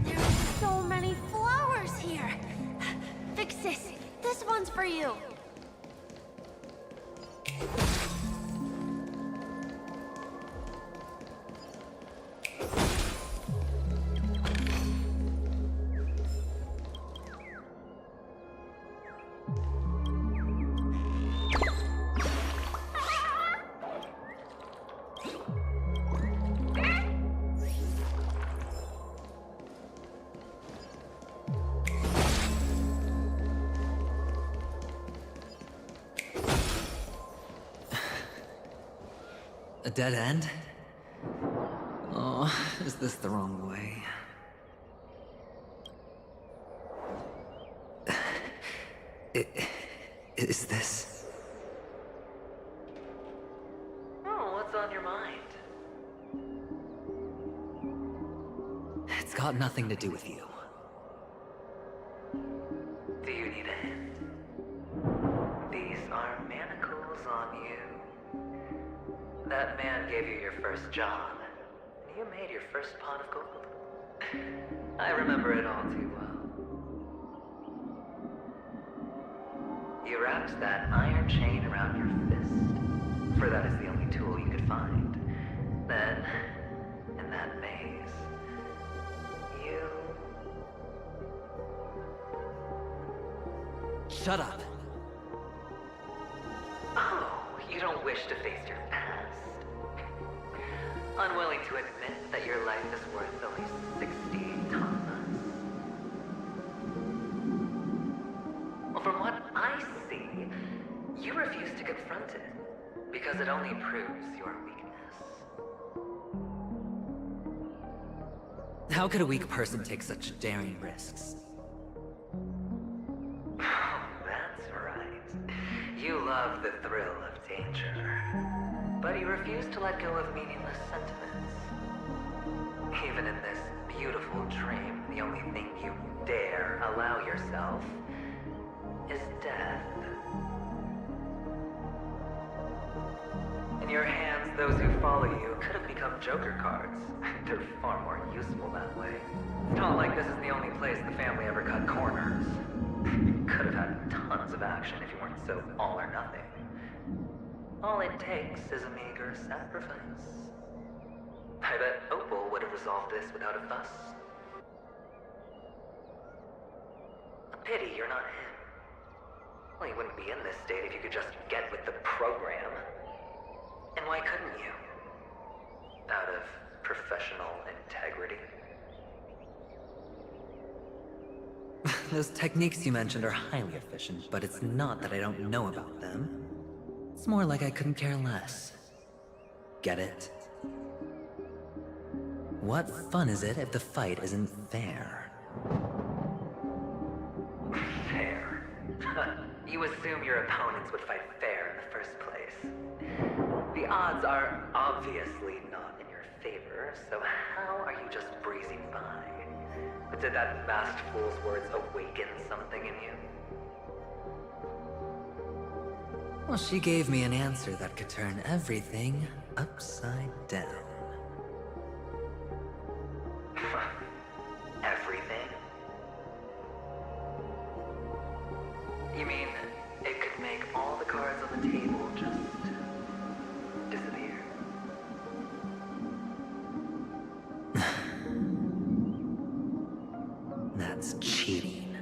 There's so many flowers here! Vixis, this one's for you! A dead end? Oh, is this the wrong way? Is this? Oh, what's on your mind? It's got nothing to do with you. Do you need a hint? These are manacles on you. That man gave you your first job. You made your first pot of gold. I remember it all too well. You wrapped that iron chain around your fist, for that is the only tool you could find. Then, in that maze, you... Shut up! Oh, you don't wish to face your past? Unwilling to admit that your life is worth only 60 tons? Well, from what I see, you refuse to confront it, because it only proves your weakness. How could a weak person take such daring risks? Oh, that's right. You love the thrill of danger. But you refuse to let go of meaningless sentiments. Even in this beautiful dream, the only thing you dare allow yourself is death. In your hands, those who follow you could have become Joker cards. They're far more useful that way. It's not like this is the only place the family ever cut corners. Could have had tons tons of action if you weren't so all or nothing. All it takes is a meager sacrifice. I bet Opal would have resolved this without a fuss. A pity you're not him. Well, you wouldn't be in this state if you could just get with the program. And why couldn't you? Out of professional integrity? Those techniques you mentioned are highly efficient, but it's not that I don't know about them. It's more like I couldn't care less. Get it? What fun is it if the fight isn't fair? Fair? You assume your opponents would fight fair in the first place. The odds are obviously not in your favor, so how are you just breezing by? But did that masked fool's words awaken something in you? Well, she gave me an answer that could turn everything upside down. Everything? You mean it could make all the cards on the table just disappear? That's cheating.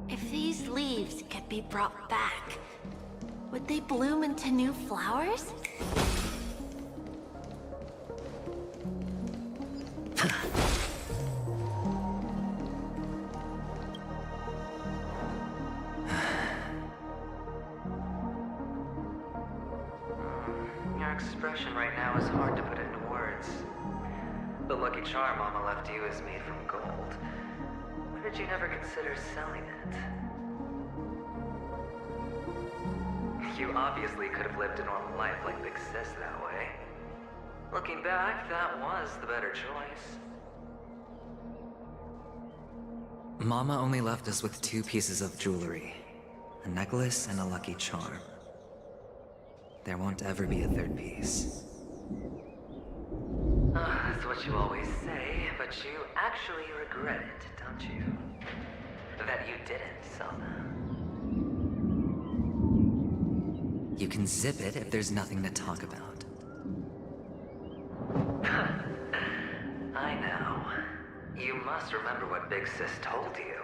If these leaves could be brought back, would they bloom into new flowers? Your expression right now is hard to put into words. The lucky charm Mama left you is made from gold. Why did you never consider selling it? You obviously could have lived a normal life like Big Sis that way. Looking back, that was the better choice. Mama only left us with 2 pieces of jewelry. A necklace and a lucky charm. There won't ever be a 3rd piece. That's what you always say, but you actually regret it, don't you? That you didn't sell them. You can zip it if there's nothing to talk about. I know. You must remember what Big Sis told you.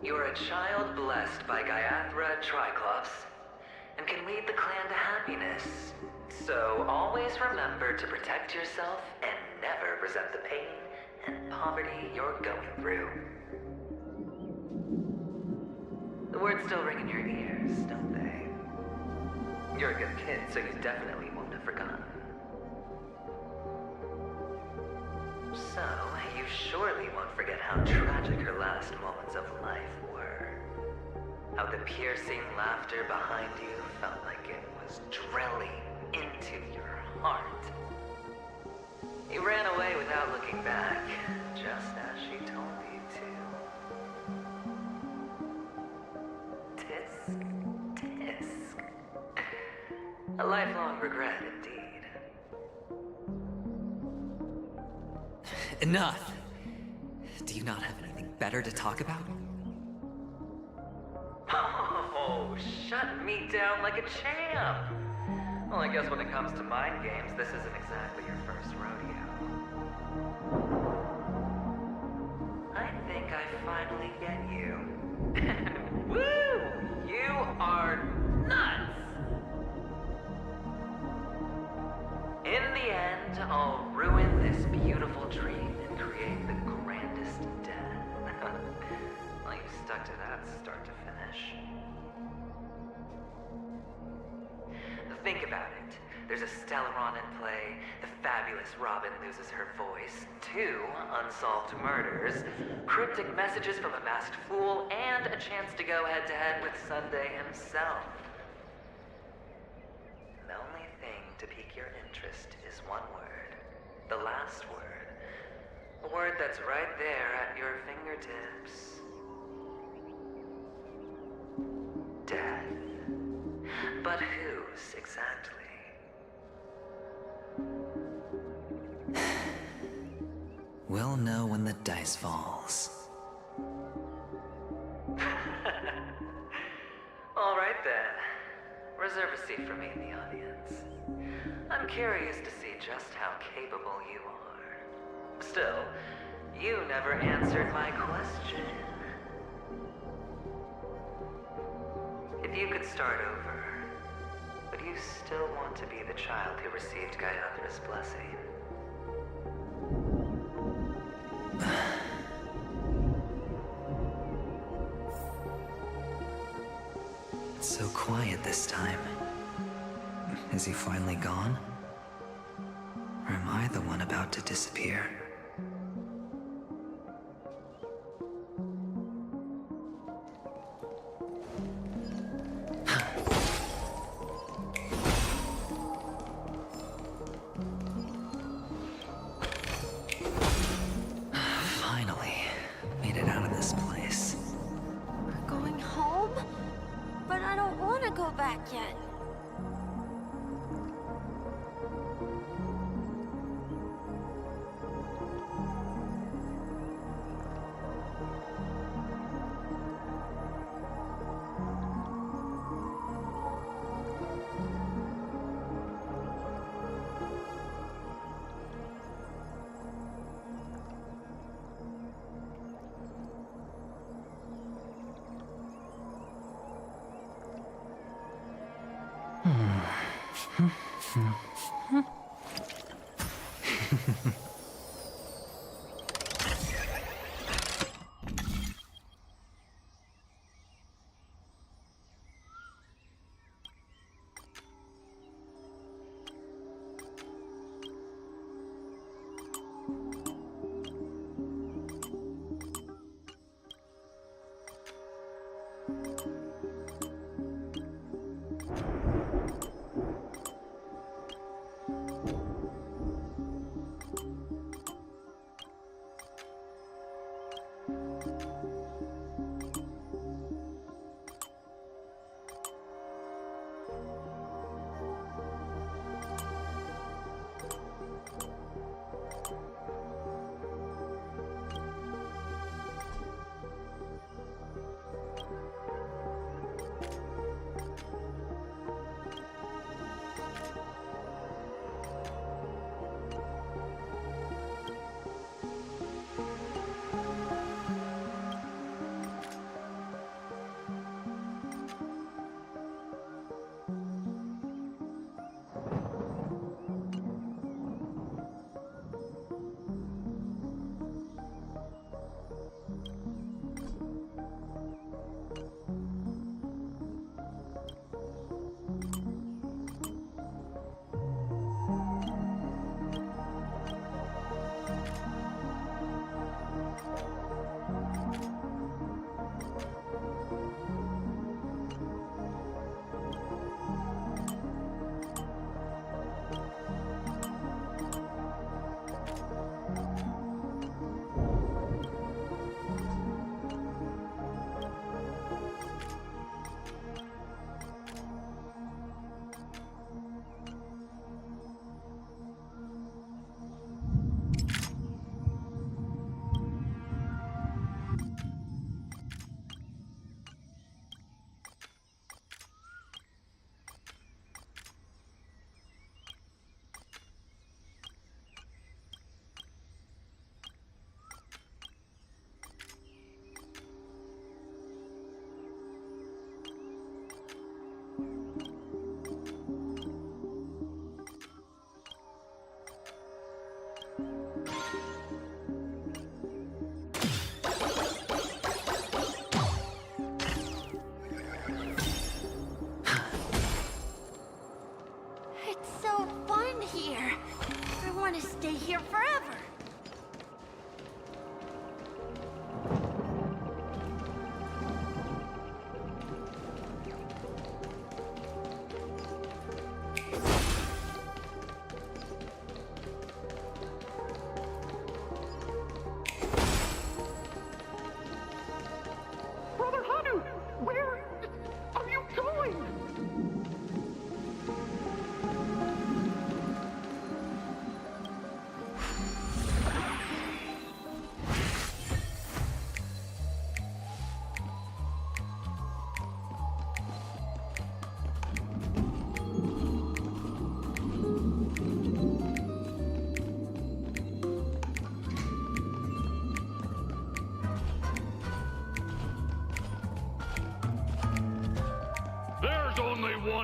You are a child blessed by Gaiathra Triclops, and can lead the clan to happiness. So always remember to protect yourself and never resent the pain and poverty you're going through. The words still ring in your ears, don't they? You're a good kid, so you definitely won't have forgotten. So, you surely won't forget how tragic her last moments of life were. How the piercing laughter behind you felt like it was drilling into your heart. You ran away without looking back, just as she told you to. Tisk, tisk. A lifelong regret indeed. Enough! Do you not have anything better to talk about? Oh, shut me down like a champ! Well, I guess when it comes to mind games, this isn't exactly your first rodeo. I think I finally get you. Woo! You are nuts! In the end, I'll ruin this beautiful dream and create the grandest death. Well, you stuck to that start to finish. Think about it. There's a Stellaron in play, the fabulous Robin loses her voice, 2 unsolved murders, cryptic messages from a masked fool, and a chance to go head-to-head with Sunday himself. The only thing to pique your interest is one word. The last word. A word that's right there at your fingertips. Death. But whose exactly? We'll know when the dice falls. then. Reserve a seat for me in the audience. I'm curious to see just how capable you are. Still, you never answered my question. If you could start over, would you still want to be the child who received Gayathra's blessing? It's so quiet this time. Is he finally gone? Or am I the one about to disappear? Finally, made it out of this place. We're going home? But I don't want to go back yet.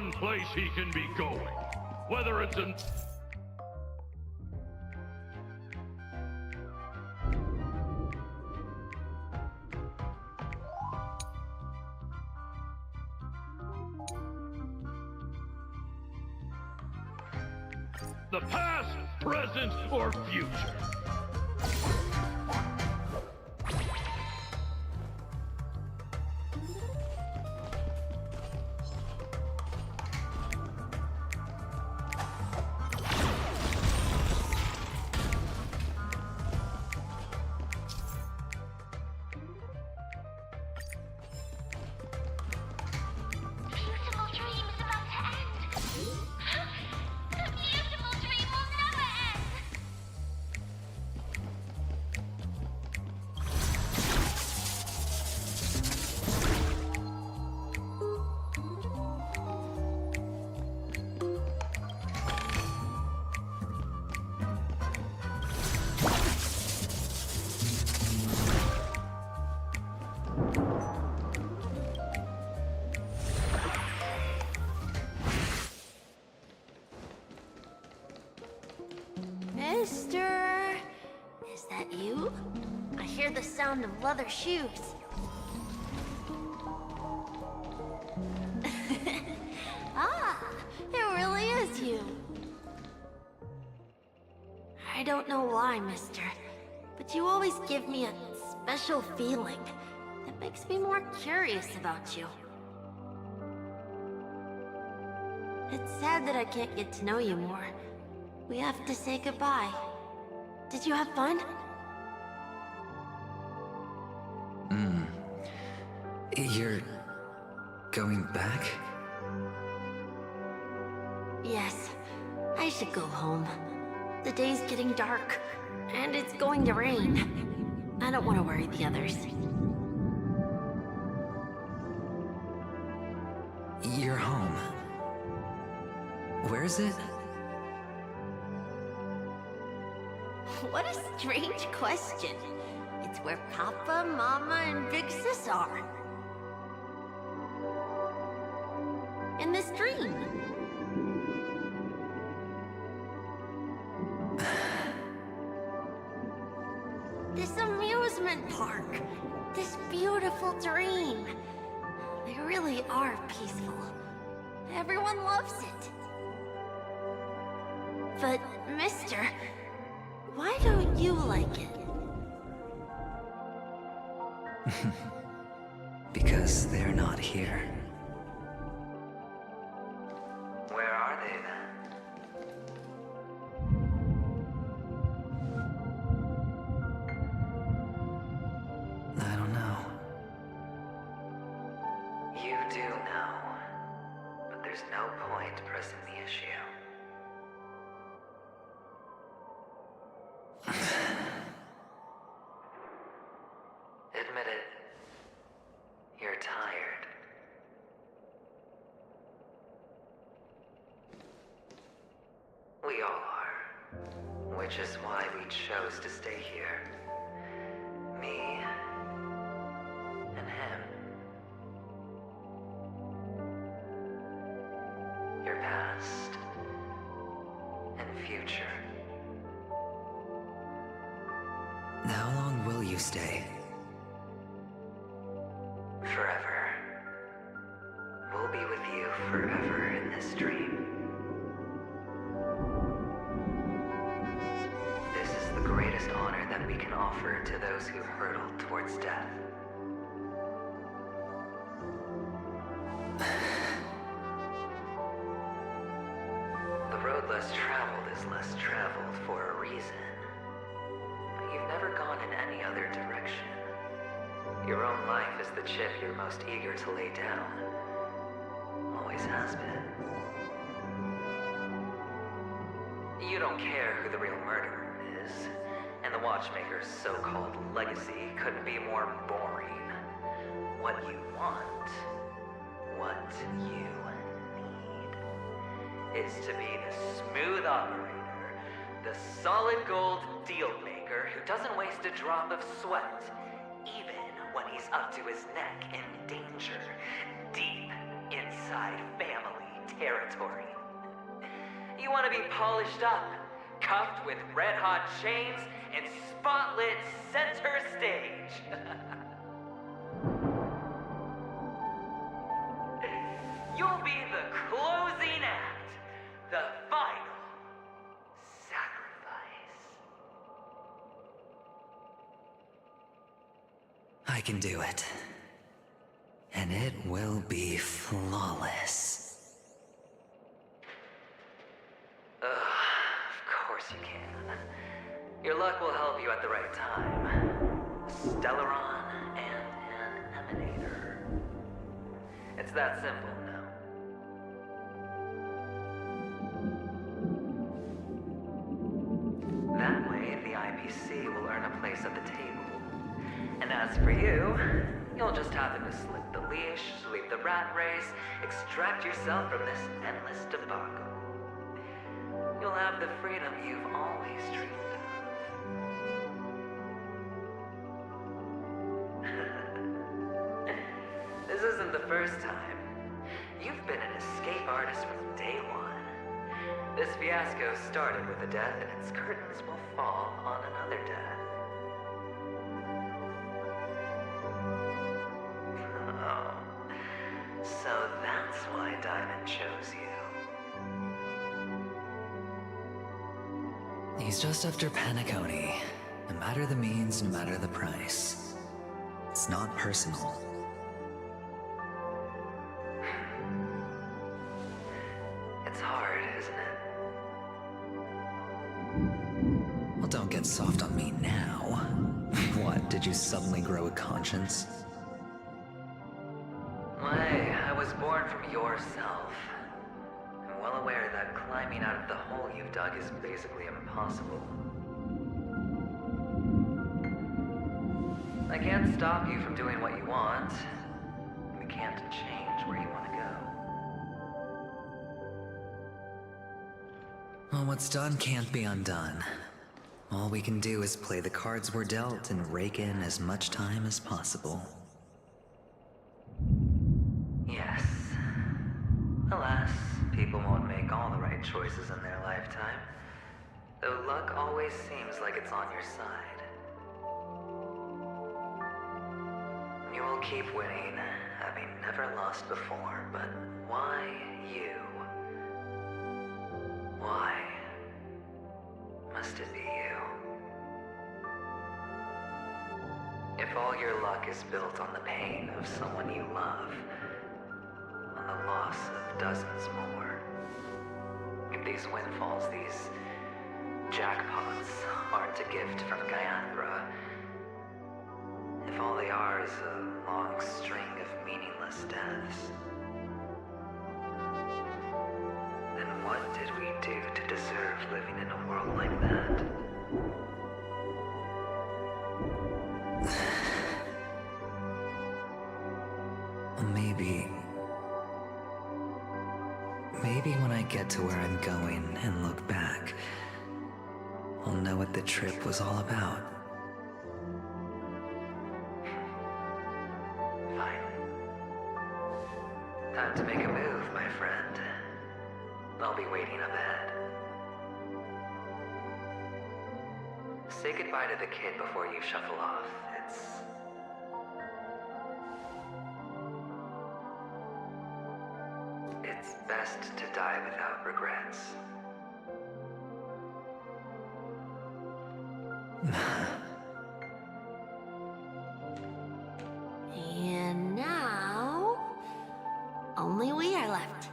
one place he can be going. Whether it's an... the past, present, or future. Mister, is that you? I hear the sound of leather shoes. Ah, it really is you. I don't know why, mister, but you always give me a special feeling that makes me more curious about you. It's sad that I can't get to know you more. We have to say goodbye. Did you have fun? You're... going back? Yes. I should go home. The day's getting dark, and it's going to rain. I don't want to worry the others. You're home. Where is it? What a strange question. It's where Papa, Mama, and Big Sis are. In this dream. This amusement park. This beautiful dream. They really are peaceful. Everyone loves it. But, mister, why don't you like it? Because they're not here. Where are they then? I don't know. You do know. But there's no point pressing the issue. Admit it. You're tired. We all are. Which is why we chose to stay here. Me and him. Your past and future. How long will you stay? Forever. We'll be with you forever in this dream. This is the greatest honor that we can offer to those who hurtle towards death. The road less traveled is less traveled for a reason. But you've never gone in any other direction. Your own life is the chip you're most eager to lay down. Always has been. You don't care who the real murderer is, and the Watchmaker's so-called legacy couldn't be more boring. What you want, what you need, is to be the smooth operator, the solid gold deal maker who doesn't waste a drop of sweat, even when he's up to his neck in danger, deep inside family territory. You want to be polished up, cuffed with red-hot chains, and spotlit center stage. You'll be the closing act, the final sacrifice. I can do it. And it will be flawless. Of course you can. Your luck will help you at the right time. A Stellaron and an Emanator. It's that simple now. That way, the IPC will earn a place at the table. And as for you, you'll just happen to slip the leash, sweep the rat race, extract yourself from this endless debacle. You'll have the freedom you've always dreamed of. This isn't the first time. You've been an escape artist from day one. This fiasco started with a death, and its curtains will fall on another death. Oh, so that's why Diamond chose you. He's just after Penacony. No matter the means, no matter the price. It's not personal. It's hard, isn't it? Well, don't get soft on me now. What, did you suddenly grow a conscience? I was born from yourself. I'm well aware that climbing out of the hole you've dug is basically impossible. I can't stop you from doing what you want. We can't change where you want to go. Well, what's done can't be undone. All we can do is play the cards we're dealt and rake in as much time as possible. Yes. Alas, people won't make all the right choices in their lifetime. Though luck always seems like it's on your side. You will keep winning, having never lost before, but why you? Why must it be you? If all your luck is built on the pain of someone you love, on the loss of dozens more, if these windfalls, these jackpots, aren't a gift from Gaiathra, if all they are is a long string of meaningless deaths, then what did we do to deserve living in a world like that? Maybe when I get to where I'm going and look back, I'll know what the trip was all about. Fine. Time to make a move, my friend. I'll be waiting up ahead. Say goodbye to the kid before you shuffle off. It's best to die without regrets. And now, only we are left.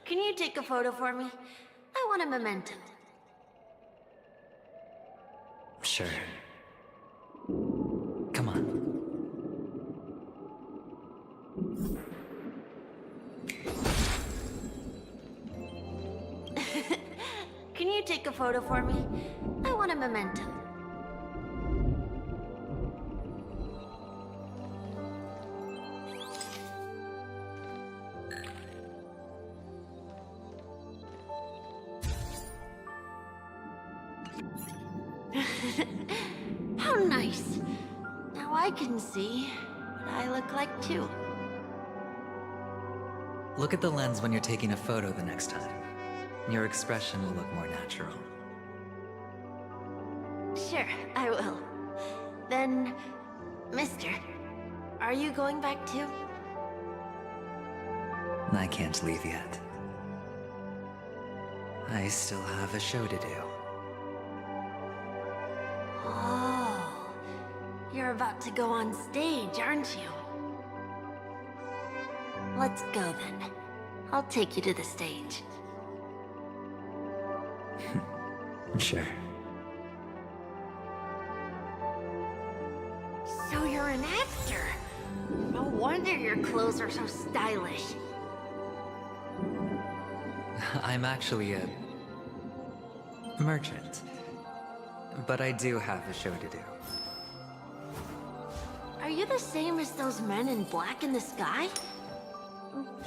Can you take a photo for me? I want a memento. Sure. Come on. Can you take a photo for me? I want a memento. How nice. Now I can see what I look like too. Look at the lens when you're taking a photo the next time. Your expression will look more natural. Sure, I will. Then, mister, are you going back too? I can't leave yet. I still have a show to do. Oh, you're about to go on stage, aren't you? Let's go then. I'll take you to the stage. Sure. So you're an actor? No wonder your clothes are so stylish. I'm actually a merchant. But I do have a show to do. Are you the same as those men in black in the sky?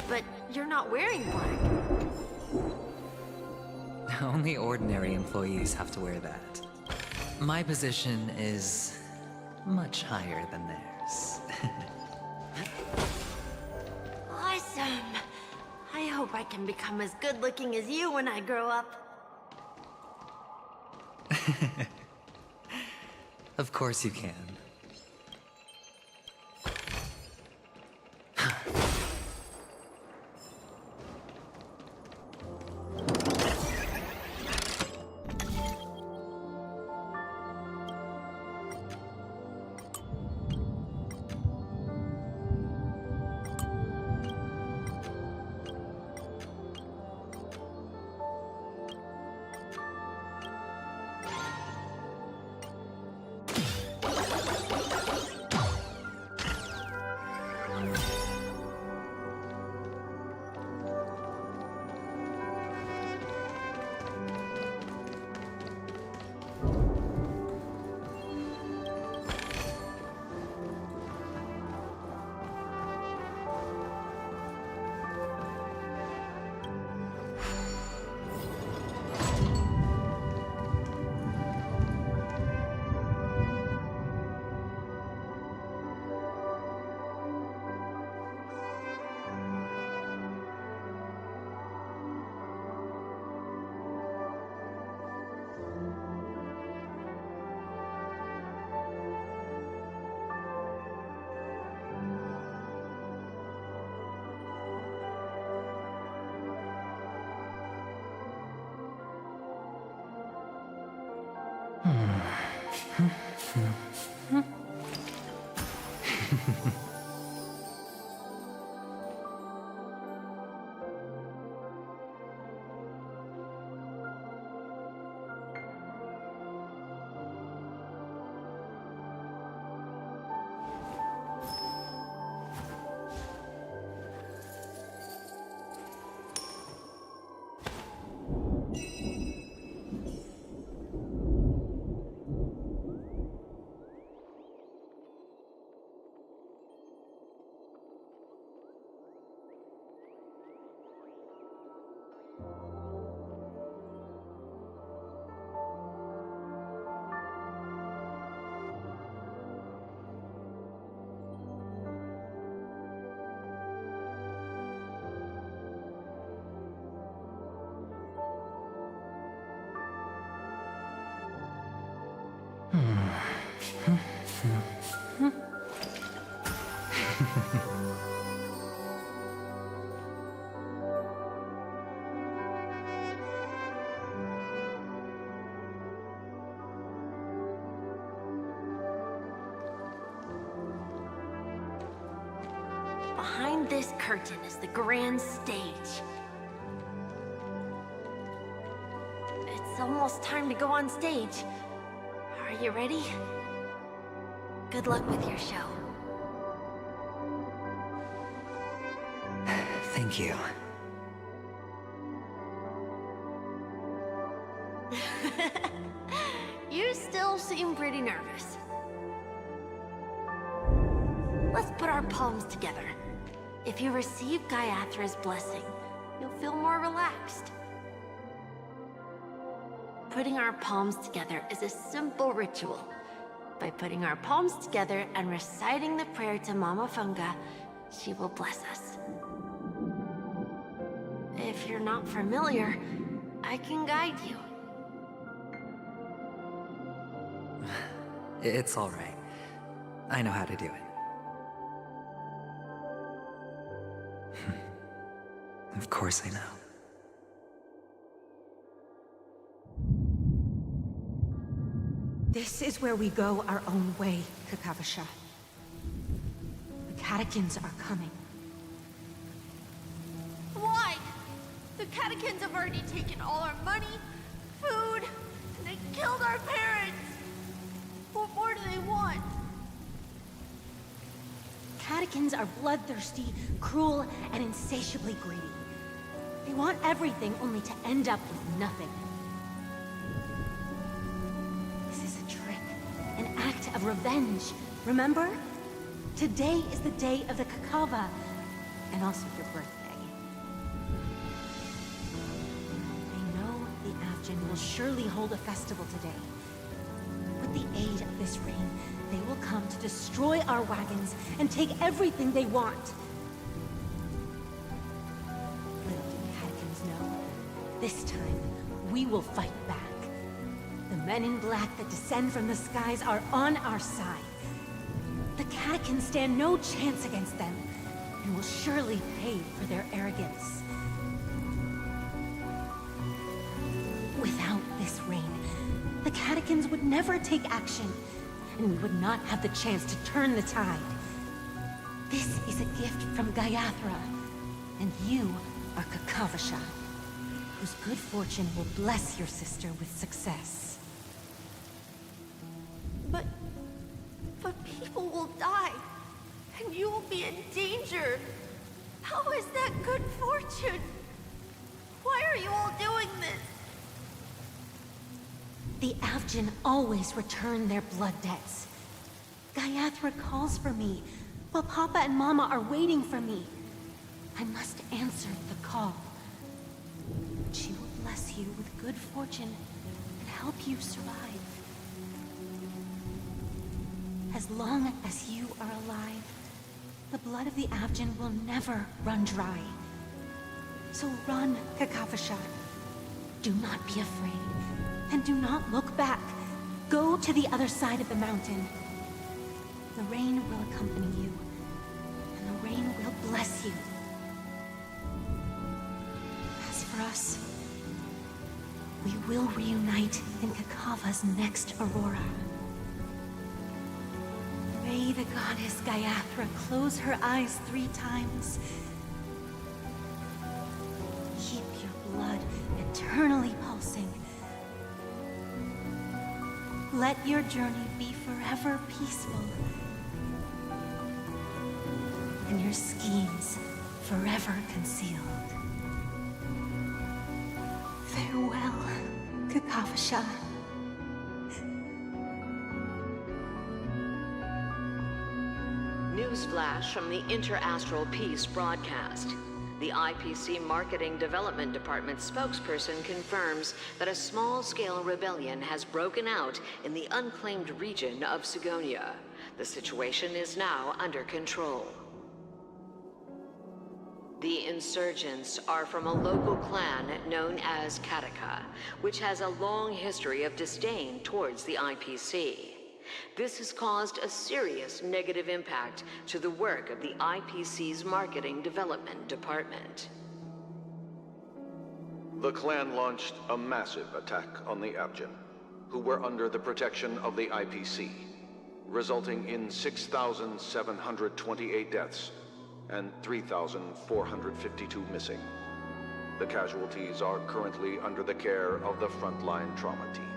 But you're not wearing black. Only ordinary employees have to wear that. My position is much higher than theirs. Awesome! I hope I can become as good looking as you when I grow up. Of course you can. Behind this curtain is the grand stage. It's almost time to go on stage. Are you ready? Good luck with your show. Thank you. You still seem pretty nervous. Let's put our palms together. If you receive Gaiathra's blessing, you'll feel more relaxed. Putting our palms together is a simple ritual. By putting our palms together and reciting the prayer to Mama Funga, she will bless us. If you're not familiar, I can guide you. It's all right. I know how to do it. Of course I know. This is where we go our own way, Kakavasha. The catechins are coming. Why? The catechins have already taken all our money, food, and they killed our parents. What more do they want? Catechins are bloodthirsty, cruel, and insatiably greedy. They want everything only to end up with nothing. This is a trick, an act of revenge, remember? Today is the day of the Kakava, and also your birthday. They know the Avgin will surely hold a festival today. With the aid of this rain, they will come to destroy our wagons and take everything they want. Little do the Catechins know, this time, we will fight back. The men in black that descend from the skies are on our side. The Catechins stand no chance against them, and will surely pay for their arrogance. Without this rain, the Catechins would never take action, and we would not have the chance to turn the tide. This is a gift from Gayathra, and you are Kakavasha, whose good fortune will bless your sister with success. But people will die, and you will be in danger. How is that good fortune? Why are you all doing this? The Avgin always return their blood debts. Gayathra calls for me, while Papa and Mama are waiting for me. I must answer the call. She will bless you with good fortune and help you survive. As long as you are alive, the blood of the Avgin will never run dry. So run, Kakavasha. Do not be afraid. And do not look back. Go to the other side of the mountain. The rain will accompany you, and the rain will bless you. As for us, we will reunite in Kakava's next aurora. May the goddess Gayathra close her eyes 3 times. Keep your blood eternally pulsing. Let your journey be forever peaceful, and your schemes forever concealed. Farewell, Kakavasha. Newsflash from the Interastral Peace broadcast. The IPC Marketing Development Department spokesperson confirms that a small-scale rebellion has broken out in the unclaimed region of Sigonia. The situation is now under control. The insurgents are from a local clan known as Kataka, which has a long history of disdain towards the IPC. This has caused a serious negative impact to the work of the IPC's Marketing Development Department. The clan launched a massive attack on the Avgin, who were under the protection of the IPC, resulting in 6,728 deaths and 3,452 missing. The casualties are currently under the care of the frontline trauma team.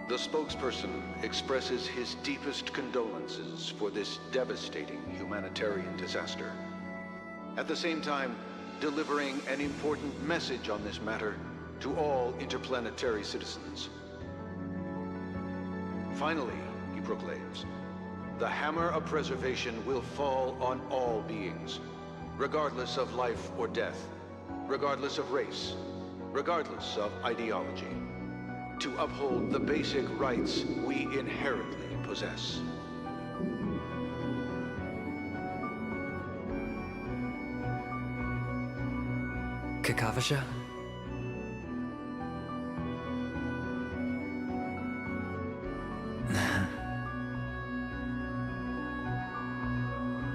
The spokesperson expresses his deepest condolences for this devastating humanitarian disaster. At the same time, delivering an important message on this matter to all interplanetary citizens. Finally, he proclaims, the hammer of preservation will fall on all beings, regardless of life or death, regardless of race, regardless of ideology, to uphold the basic rights we inherently possess. Kakavasha?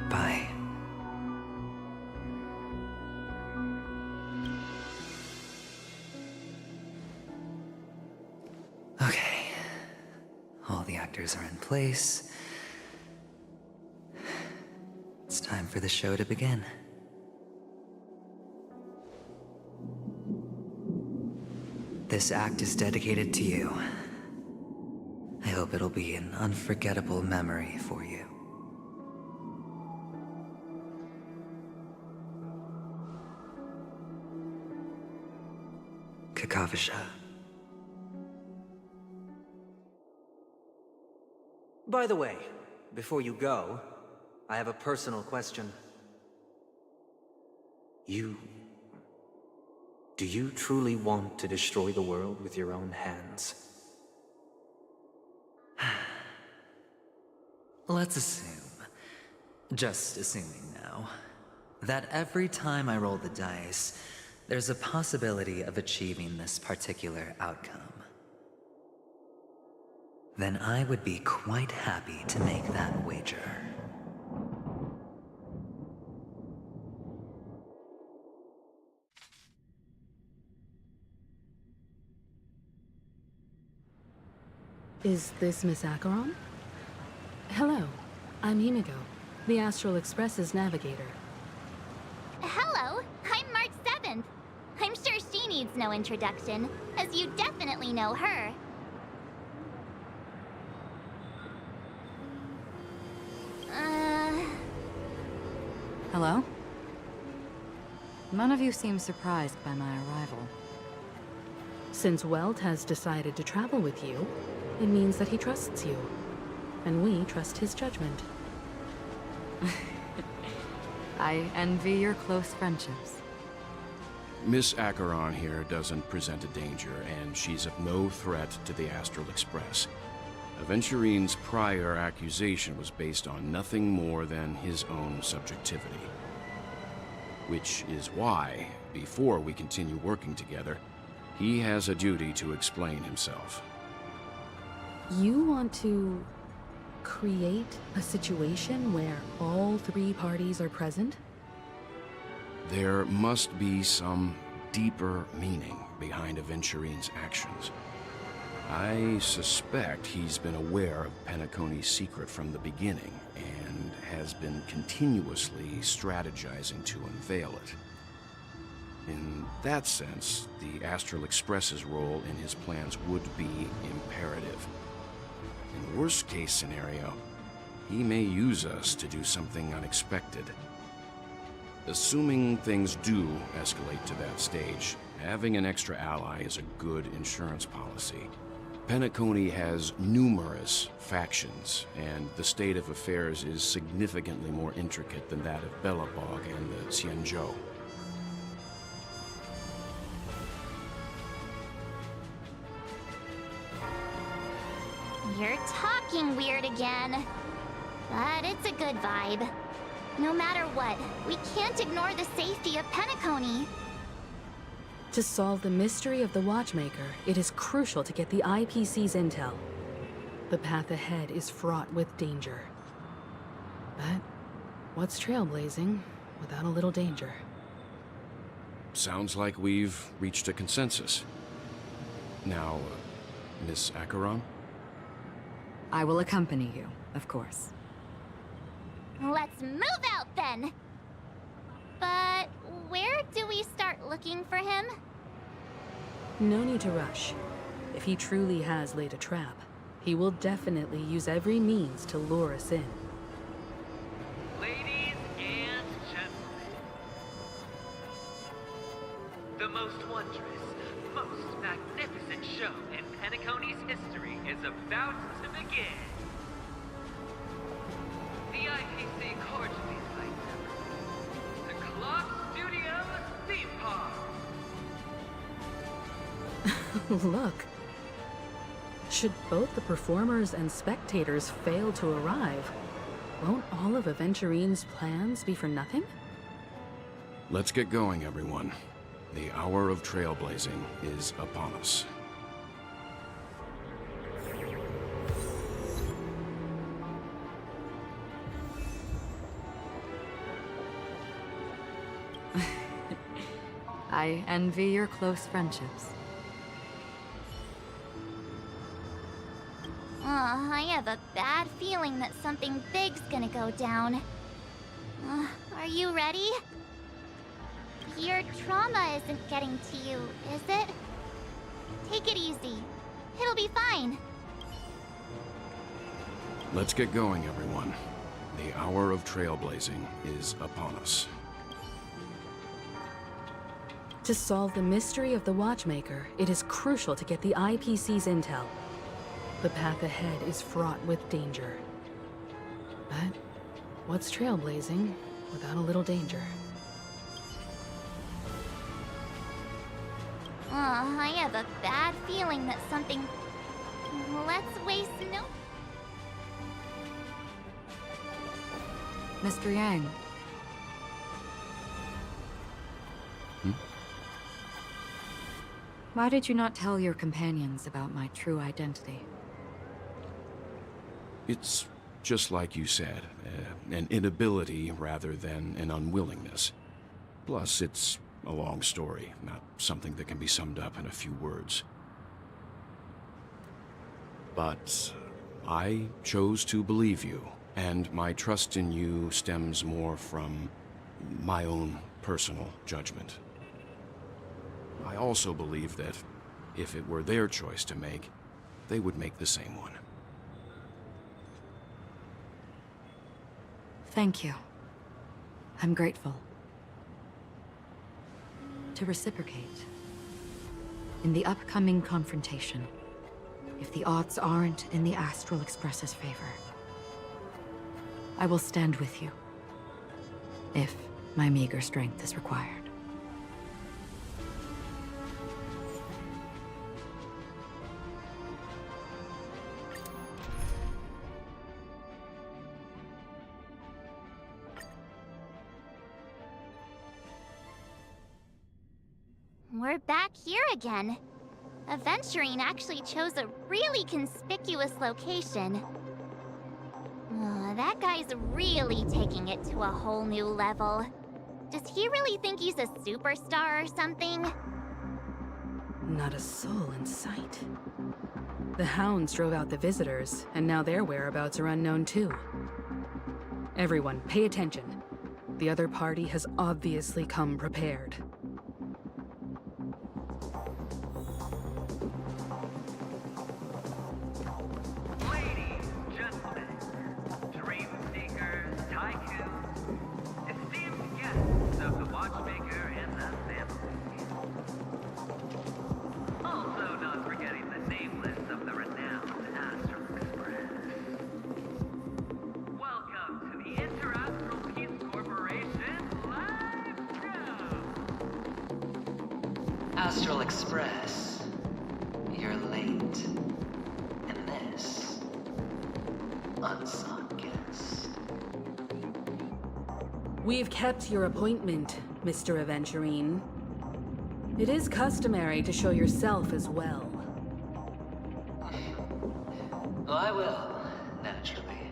Bye. Okay. All the actors are in place. It's time for the show to begin. This act is dedicated to you. I hope it'll be an unforgettable memory for you. Kakavasha. By the way, before you go, I have a personal question. Do you truly want to destroy the world with your own hands? Let's assume, just assuming now, that every time I roll the dice, there's a possibility of achieving this particular outcome. Then I would be quite happy to make that wager. Is this Miss Acheron? Hello, I'm Himiko, the Astral Express's navigator. Hello, I'm March 7th. I'm sure she needs no introduction, as you definitely know her. Hello? None of you seem surprised by my arrival. Since Welt has decided to travel with you, it means that he trusts you. And we trust his judgment. I envy your close friendships. Miss Acheron here doesn't present a danger, and she's of no threat to the Astral Express. Aventurine's prior accusation was based on nothing more than his own subjectivity. Which is why, before we continue working together, he has a duty to explain himself. You want to create a situation where all three parties are present? There must be some deeper meaning behind Aventurine's actions. I suspect he's been aware of Penacony's secret from the beginning, and has been continuously strategizing to unveil it. In that sense, the Astral Express's role in his plans would be imperative. In the worst-case scenario, he may use us to do something unexpected. Assuming things do escalate to that stage, having an extra ally is a good insurance policy. Penacony has numerous factions, and the state of affairs is significantly more intricate than that of Belobog and the Xianzhou. You're talking weird again. But it's a good vibe. No matter what, we can't ignore the safety of Penacony. To solve the mystery of the Watchmaker, it is crucial to get the IPC's intel. The path ahead is fraught with danger. But what's trailblazing without a little danger? Sounds like we've reached a consensus. Now, Miss Acheron? I will accompany you, of course. Let's move out then! But where do we start looking for him? No need to rush. If he truly has laid a trap, he will definitely use every means to lure us in. Ladies and gentlemen, the most wondrous, most magnificent show in Penacony's history is about to begin. The IPC cordially invites everyone to Clock Studios theme park. Look. Should both the performers and spectators fail to arrive, won't all of Aventurine's plans be for nothing? Let's get going, everyone. The hour of trailblazing is upon us. I envy your close friendships. I have a bad feeling that something big's gonna go down. Are you ready? Your trauma isn't getting to you, is it? Take it easy. It'll be fine. Let's get going, everyone. The hour of trailblazing is upon us. To solve the mystery of the Watchmaker, it is crucial to get the IPC's intel. The path ahead is fraught with danger. But what's trailblazing without a little danger? I have a bad feeling that something... Let's waste no... Mr. Yang. Why did you not tell your companions about my true identity? It's just like you said, an inability rather than an unwillingness. Plus, it's a long story, not something that can be summed up in a few words. But I chose to believe you, and my trust in you stems more from my own personal judgment. I also believe that if it were their choice to make, they would make the same one. Thank you. I'm grateful. To reciprocate, in the upcoming confrontation, if the odds aren't in the Astral Express's favor, I will stand with you, if my meager strength is required. We're back here again. Aventurine actually chose a really conspicuous location. That guy's really taking it to a whole new level. Does he really think he's a superstar or something? Not a soul in sight. The hounds drove out the visitors, and now their whereabouts are unknown too. Everyone, pay attention. The other party has obviously come prepared. Astral Express, you're late. And this, unsought guest. We've kept your appointment, Mr. Aventurine. It is customary to show yourself as well. Well, I will, naturally.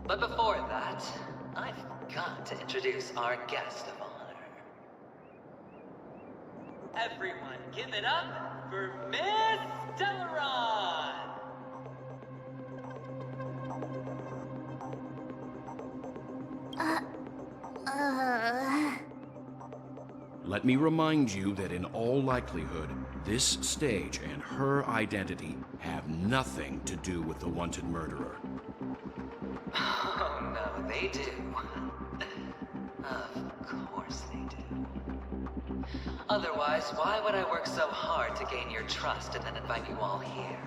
But before that, I've got to introduce our guest of honor. Everyone, give it up for Miss Delaron! Let me remind you that in all likelihood, this stage and her identity have nothing to do with the wanted murderer. Oh, no, they do. Of course they do. Otherwise, why would I work so hard to gain your trust and then invite you all here?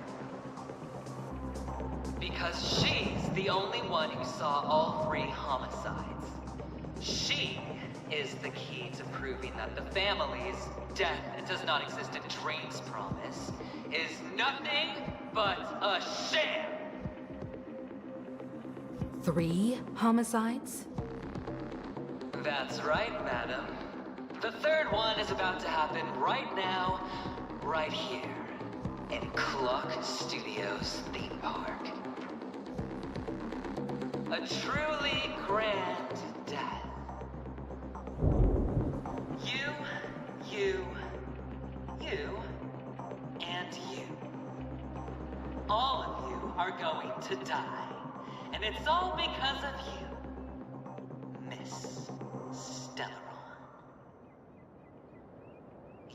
Because she's the only one who saw all 3 homicides. She is the key to proving that the family's death does not exist in Drain's promise is nothing but a sham! 3 homicides? That's right, madam. The third one is about to happen right now, right here, in Clock Studios theme park. A truly grand death. You, and you. All of you are going to die. And it's all because of you, Miss Stellaron.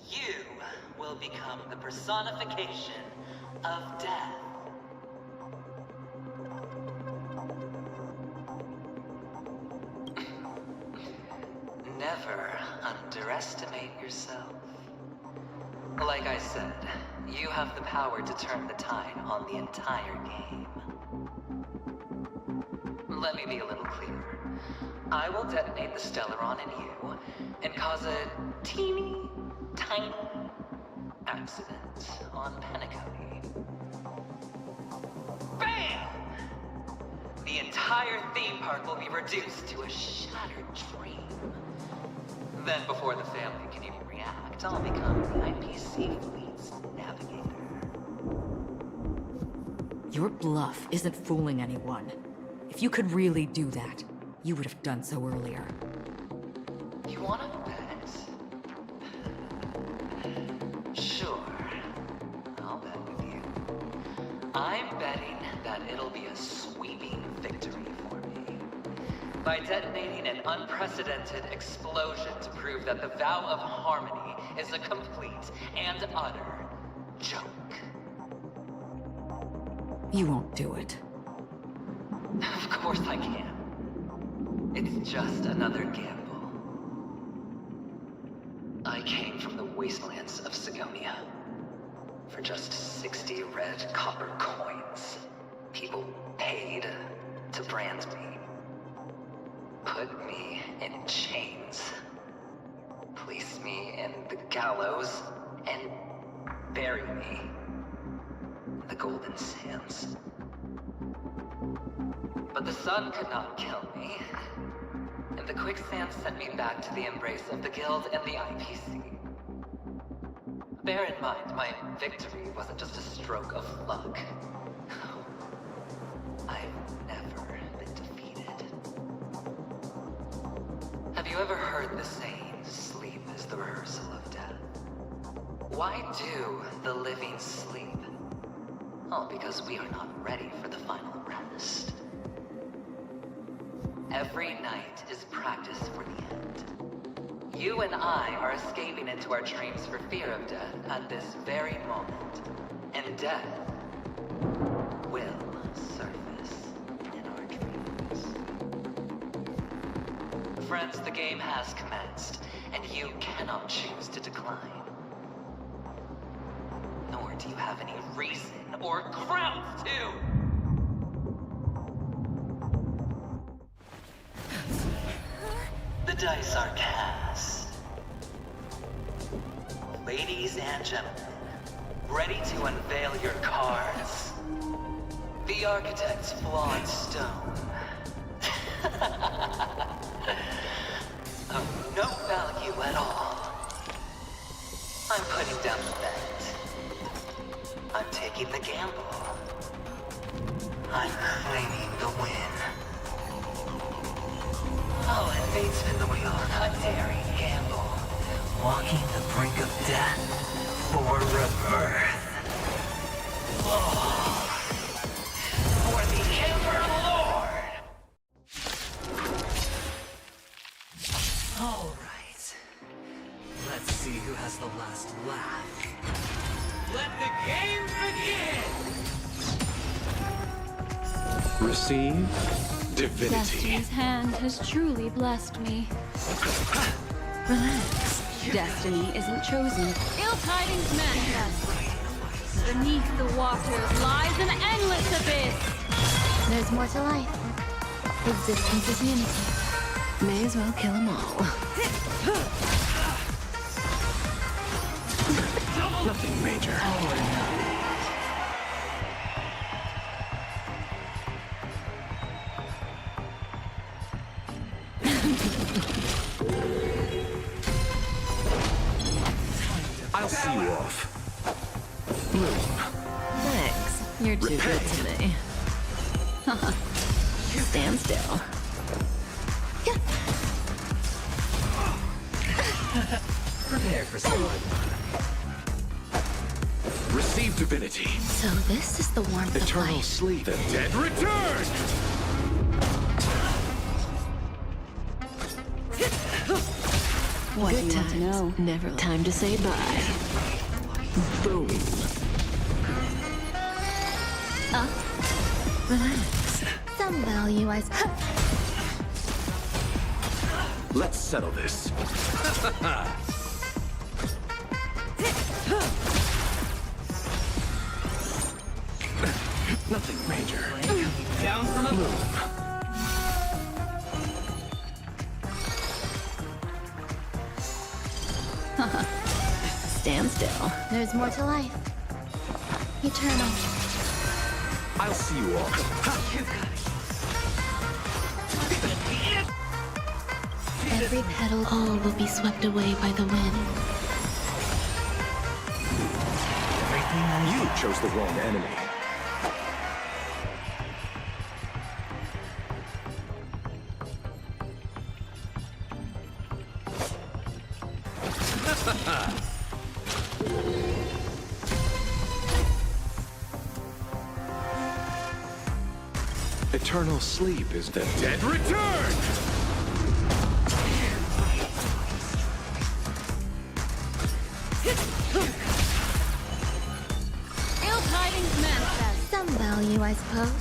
You will become the personification of death. Never underestimate yourself. Like I said, you have the power to turn the tide on the entire game. Let me be a little clearer. I will detonate the Stellaron in you and cause a teeny, tiny accident on Penacony. BAM! The entire theme park will be reduced to a shattered dream. Then before the family can even react, I'll become the IPC fleet's navigator. Your bluff isn't fooling anyone. If you could really do that, you would have done so earlier. You wanna bet? Sure. I'll bet with you. I'm betting that it'll be a sweeping victory for me. By detonating an unprecedented explosion to prove that the vow of harmony is a complete and utter joke. You won't do it. Of course I can. It's just another gamble. I came from the wastelands of Sigonia. For just 60 red copper coins, people paid to brand me. Put me in chains. Place me in the gallows and bury me in the golden sands. But the sun could not kill me, and the quicksand sent me back to the embrace of the Guild and the IPC. Bear in mind, my victory wasn't just a stroke of luck. I've never been defeated. Have you ever heard the saying, sleep is the rehearsal of death? Why do the living sleep? Oh, because we are not ready for the final rest. Every night is practice for the end. You and I are escaping into our dreams for fear of death at this very moment. And death will surface in our dreams. Friends, the game has commenced, and you cannot choose to decline. Nor do you have any reason or grounds to! The dice are cast. Ladies and gentlemen, ready to unveil your cards? The architect's flawed stone. Of no value at all. I'm putting down the bet. I'm taking the gamble. I'm claiming the win. I'll let fate spin the wheel, a daring gamble. Walking the brink of death for rebirth. Oh, for the Ember Lord! All right. Let's see who has the last laugh. Let the game begin! Receive divinity. Destiny's hand has truly blessed me. Relax. Destiny isn't chosen. Ill tidings manifest. Beneath the waters lies an endless abyss. There's more to life. Existence is unity. May as well kill them all. Nothing major. I'll see you off. Thanks. You're too good to me. Stand still. Prepare for someone. Receive divinity. So this is the warmth of Eternal life. sleep. The dead return! What do you want to know? Never time to say bye. Boom. Relax. Some value I... Let's settle this. Nothing major. Down from above. Stand still. There's more to life. Eternal. I'll see you all. Every petal, all will be swept away by the wind. You chose the wrong enemy. Eternal sleep is the dead return! Ill tidings manifest. Some value, I suppose.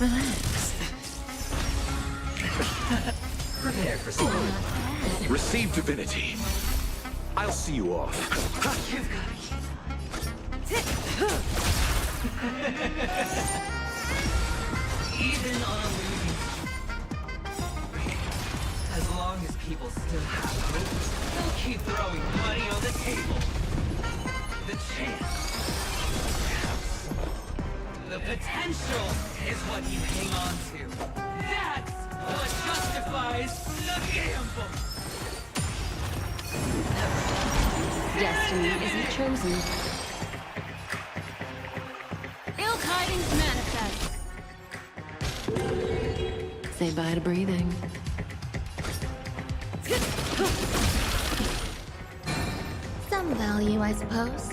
Relax. Prepare for someone. Receive divinity. I'll see you off. Even on a losing streak. As long as people still have hope, they'll keep throwing money on the table. The chance, the potential is what you hang on to. That's what justifies the gamble. Destiny isn't chosen. Ill tidings manifest. Say bye to breathing. Some value, I suppose.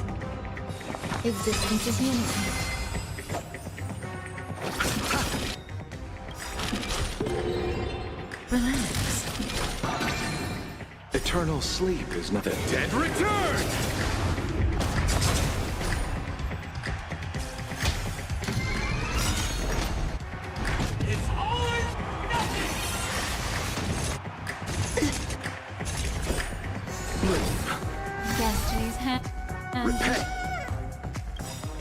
Existence is unity. Relax. Eternal sleep is not the dead return! It's all or nothing! Destiny's hand Repent.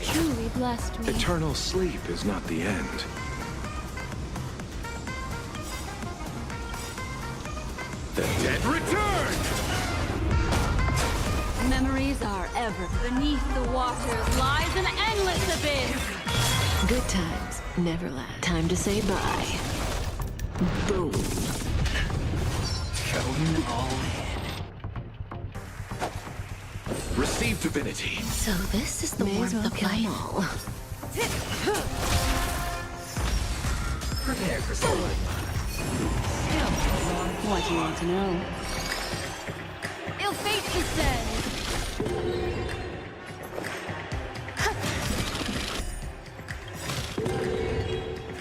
truly blessed me. Eternal sleep is not the end. The dead return! Memories are ever. Beneath the waters lies an endless abyss. Good times never last. Time to say bye. Boom. Going all Receive divinity. So this is the warmth of life. Prepare for someone. What do you want to know? Ill fate descends.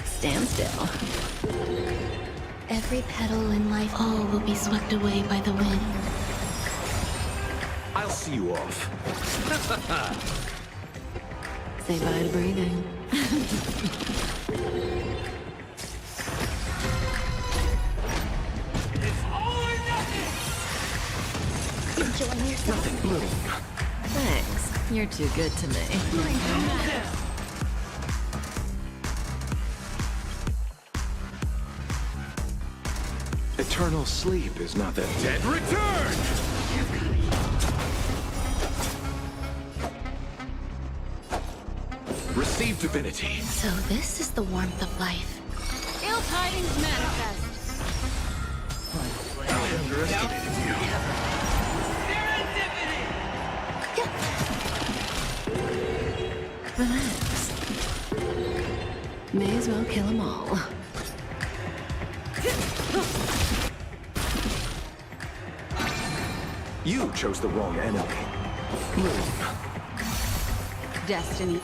Stand still. Every petal in life, all will be swept away by the wind. I'll see you off. Say bye to breathing. It's all or nothing! Enjoying yourself. Nothing bloom. Thanks. You're too good to me. Eternal sleep is not the dead return! Receive divinity. So this is the warmth of life. Ill tidings manifest. I underestimated you. Relax. May as well kill them all. You chose the wrong enemy. Destiny.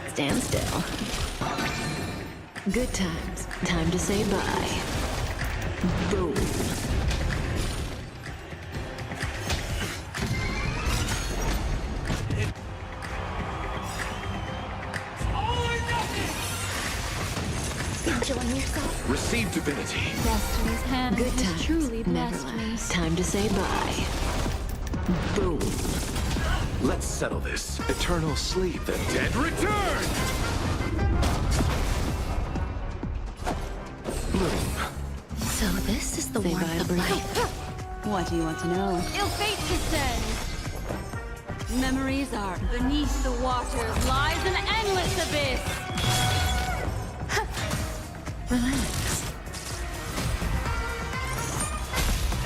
Stand still. Good times. Time to say bye. Boom. Enjoying yourself? Receive divinity. Destiny's hand Good has times. truly Never blessed me. last. Time to say bye. Boom. Let's settle this. Eternal sleep. The dead return! So this is the Say warmth bye, of Bree. life. What do you want to know? Ill fate descends. Memories are beneath the waters lies an endless abyss. Relax.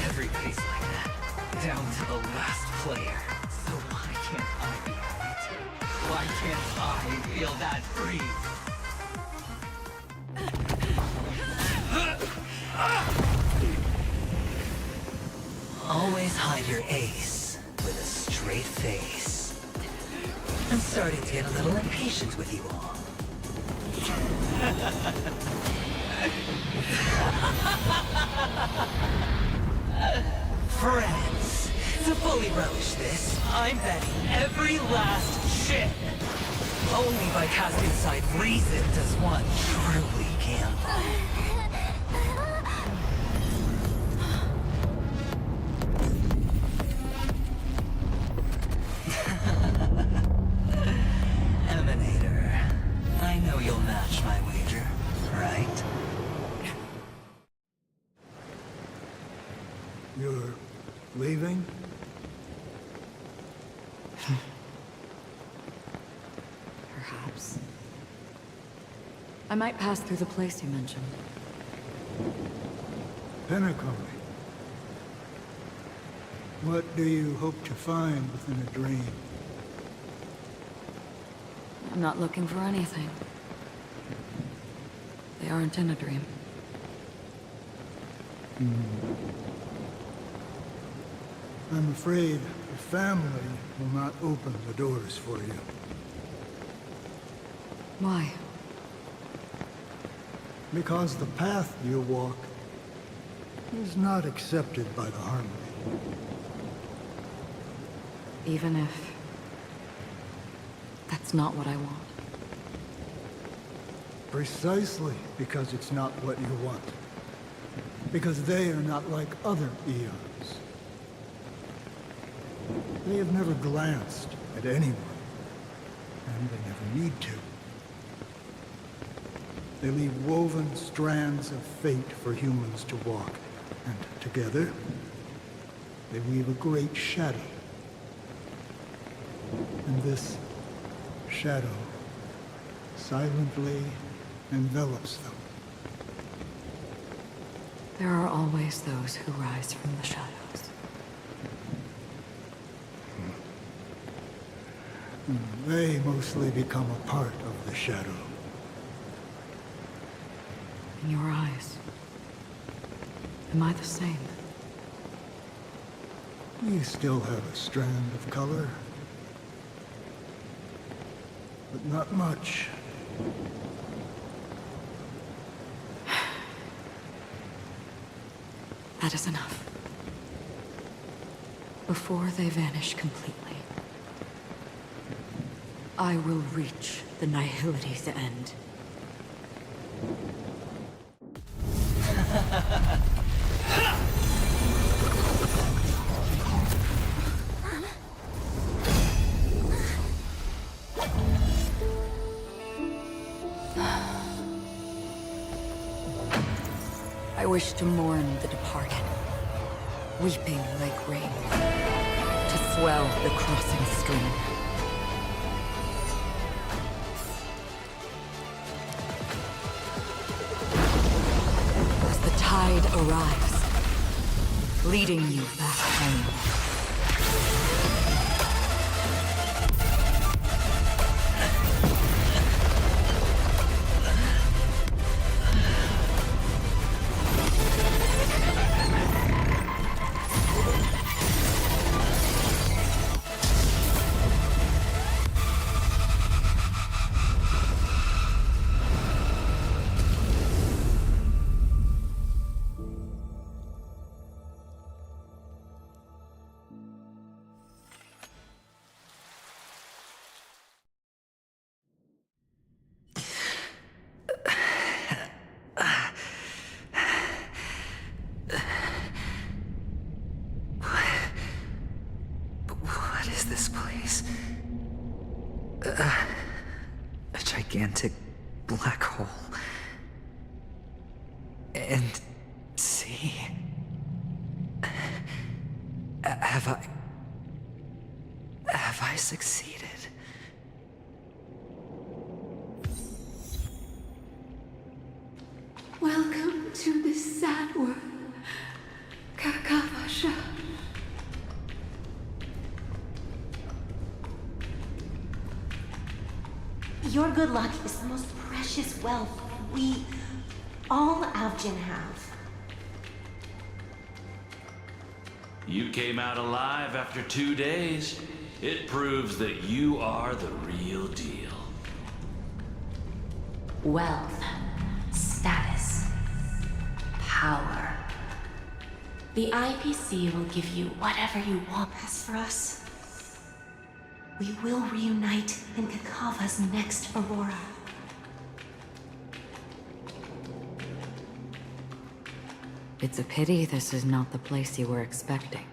Every piece like that, down to the last player. So why can't I be happy too? Why can't I feel that free? Always hide your ace with a straight face. I'm starting to get a little impatient with you all. Friends, to fully relish this, I'm betting every last chip. Only by casting aside reason does one truly gamble. Emanator, I know you'll match my wager, right? You're leaving? Perhaps. I might pass through the place you mentioned. Penacony. What do you hope to find within a dream? I'm not looking for anything. They aren't in a dream. I'm afraid the family will not open the doors for you. Why? Because the path you walk is not accepted by the Harmony. Even if... that's not what I want. Precisely because it's not what you want. Because they are not like other eons. They have never glanced at anyone, and they never need to. They leave woven strands of fate for humans to walk, and together, they weave a great shadow. And this shadow silently envelops them. There are always those who rise from the shadows. They mostly become a part of the shadow. In your eyes, am I the same? You still have a strand of color, but not much. That is enough. Before they vanish completely, I will reach the Nihility's end. I wish to mourn the departed, weeping like rain, to swell the crossing stream. As the tide arrives, leading you back home. What is this place? A gigantic black hole. And see? Have I succeeded? Welcome to this sad world, Kakavasha. Your good luck is the most precious wealth we, all Avgin, have. You came out alive after 2 days. It proves that you are the real deal. Wealth, status, power. The IPC will give you whatever you want. As for us, we will reunite in Kakava's next Aurora. It's a pity this is not the place you were expecting.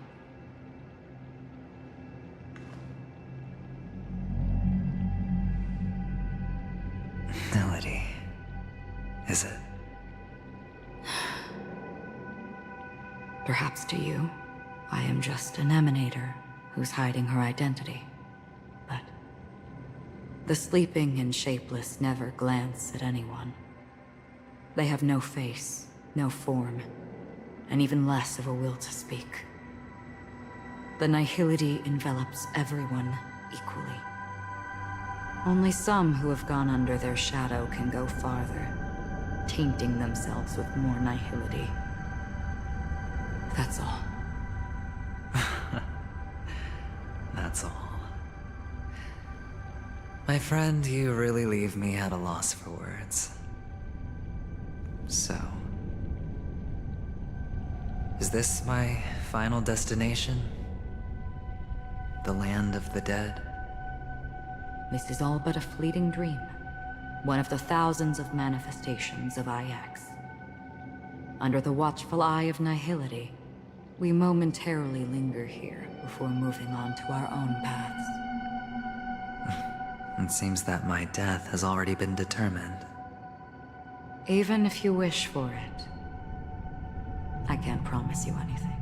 Melody. Is it? Perhaps to you, I am just an emanator who's hiding her identity. But the sleeping and shapeless never glance at anyone. They have no face, no form, and even less of a will to speak. The nihility envelops everyone equally. Only some who have gone under their shadow can go farther, tainting themselves with more nihility. That's all. That's all. My friend, you really leave me at a loss for words. So, is this my final destination? The land of the dead? This is all but a fleeting dream. One of the thousands of manifestations of IX. Under the watchful eye of nihility, we momentarily linger here before moving on to our own paths. It seems that my death has already been determined. Even if you wish for it, I can't promise you anything.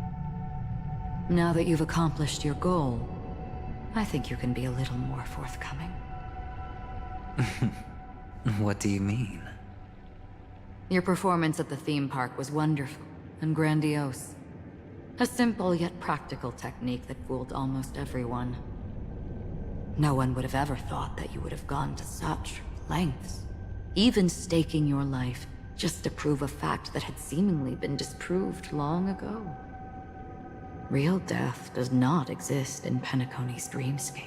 Now that you've accomplished your goal, I think you can be a little more forthcoming. What do you mean? Your performance at the theme park was wonderful and grandiose. A simple yet practical technique that fooled almost everyone. No one would have ever thought that you would have gone to such lengths, even staking your life just to prove a fact that had seemingly been disproved long ago. Real death does not exist in Penacony's dreamscape.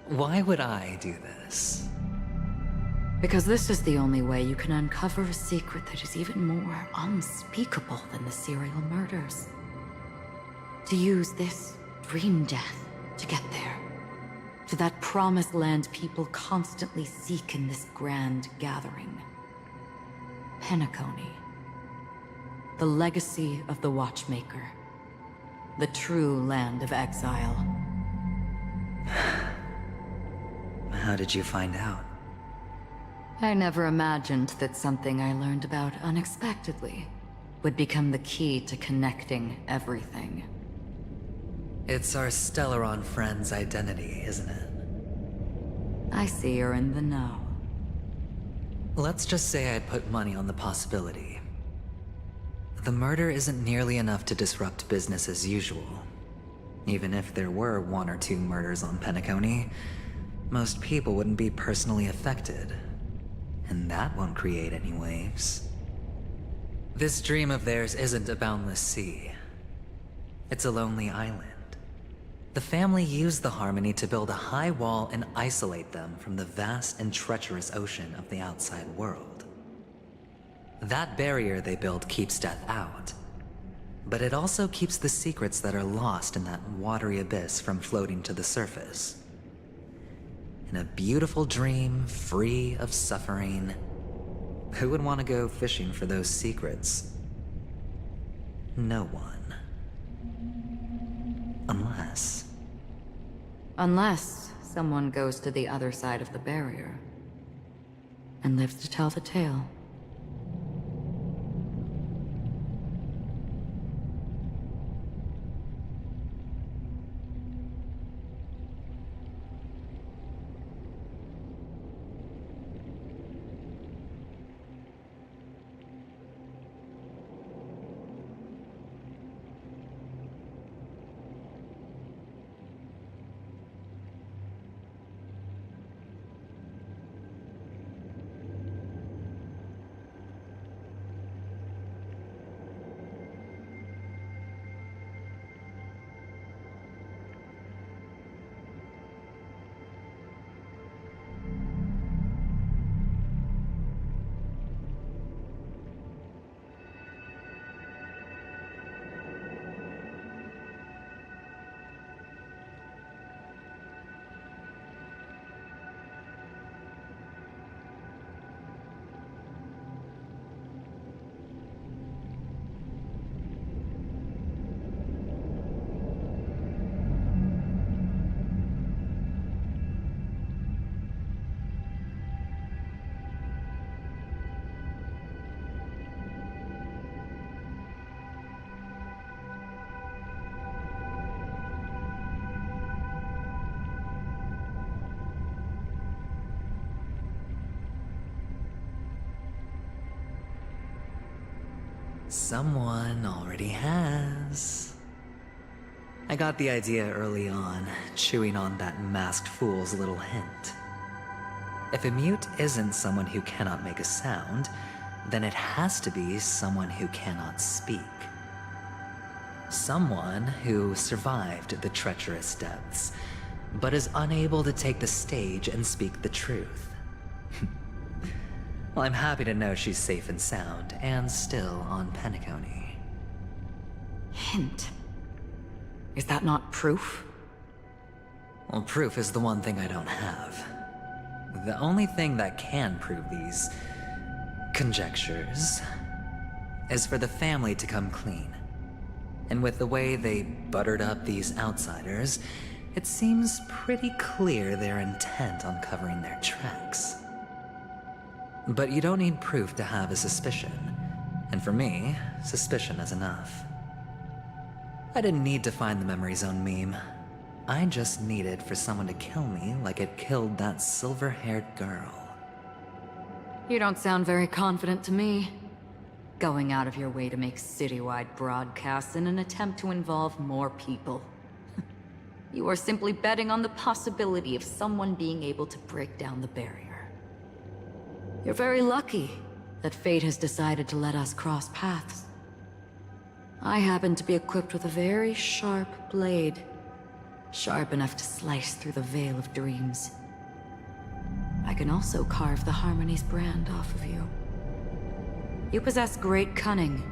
Why would I do this? Because this is the only way you can uncover a secret that is even more unspeakable than the serial murders. To use this dream death to get there. To that promised land people constantly seek in this grand gathering. Penacony. The legacy of the Watchmaker. The true land of exile. How did you find out? I never imagined that something I learned about unexpectedly would become the key to connecting everything. It's our Stellaron friend's identity, isn't it? I see you're in the know. Let's just say I'd put money on the possibility. the murder isn't nearly enough to disrupt business as usual. Even if there were 1 or 2 murders on Penacony, most people wouldn't be personally affected. And that won't create any waves. This dream of theirs isn't a boundless sea. It's a lonely island. The family used the Harmony to build a high wall and isolate them from the vast and treacherous ocean of the outside world. That barrier they built keeps death out, but it also keeps the secrets that are lost in that watery abyss from floating to the surface. In a beautiful dream, free of suffering, who would want to go fishing for those secrets? No one. Unless someone goes to the other side of the barrier and lives to tell the tale. Someone already has. I got the idea early on, chewing on that masked fool's little hint. If a mute isn't someone who cannot make a sound, then it has to be someone who cannot speak. Someone who survived the treacherous depths, but is unable to take the stage and speak the truth. Well, I'm happy to know she's safe and sound, and still on Penacony. Hint. Is that not proof? Well, proof is the one thing I don't have. The only thing that can prove these conjectures is for the family to come clean. And with the way they buttered up these outsiders, it seems pretty clear they're intent on covering their tracks. But you don't need proof to have a suspicion. And for me, suspicion is enough. I didn't need to find the memory zone meme. I just needed for someone to kill me like it killed that silver-haired girl. You don't sound very confident to me. Going out of your way to make citywide broadcasts in an attempt to involve more people. You are simply betting on the possibility of someone being able to break down the barrier. You're very lucky that fate has decided to let us cross paths. I happen to be equipped with a very sharp blade, sharp enough to slice through the veil of dreams. I can also carve the Harmony's brand off of you. You possess great cunning,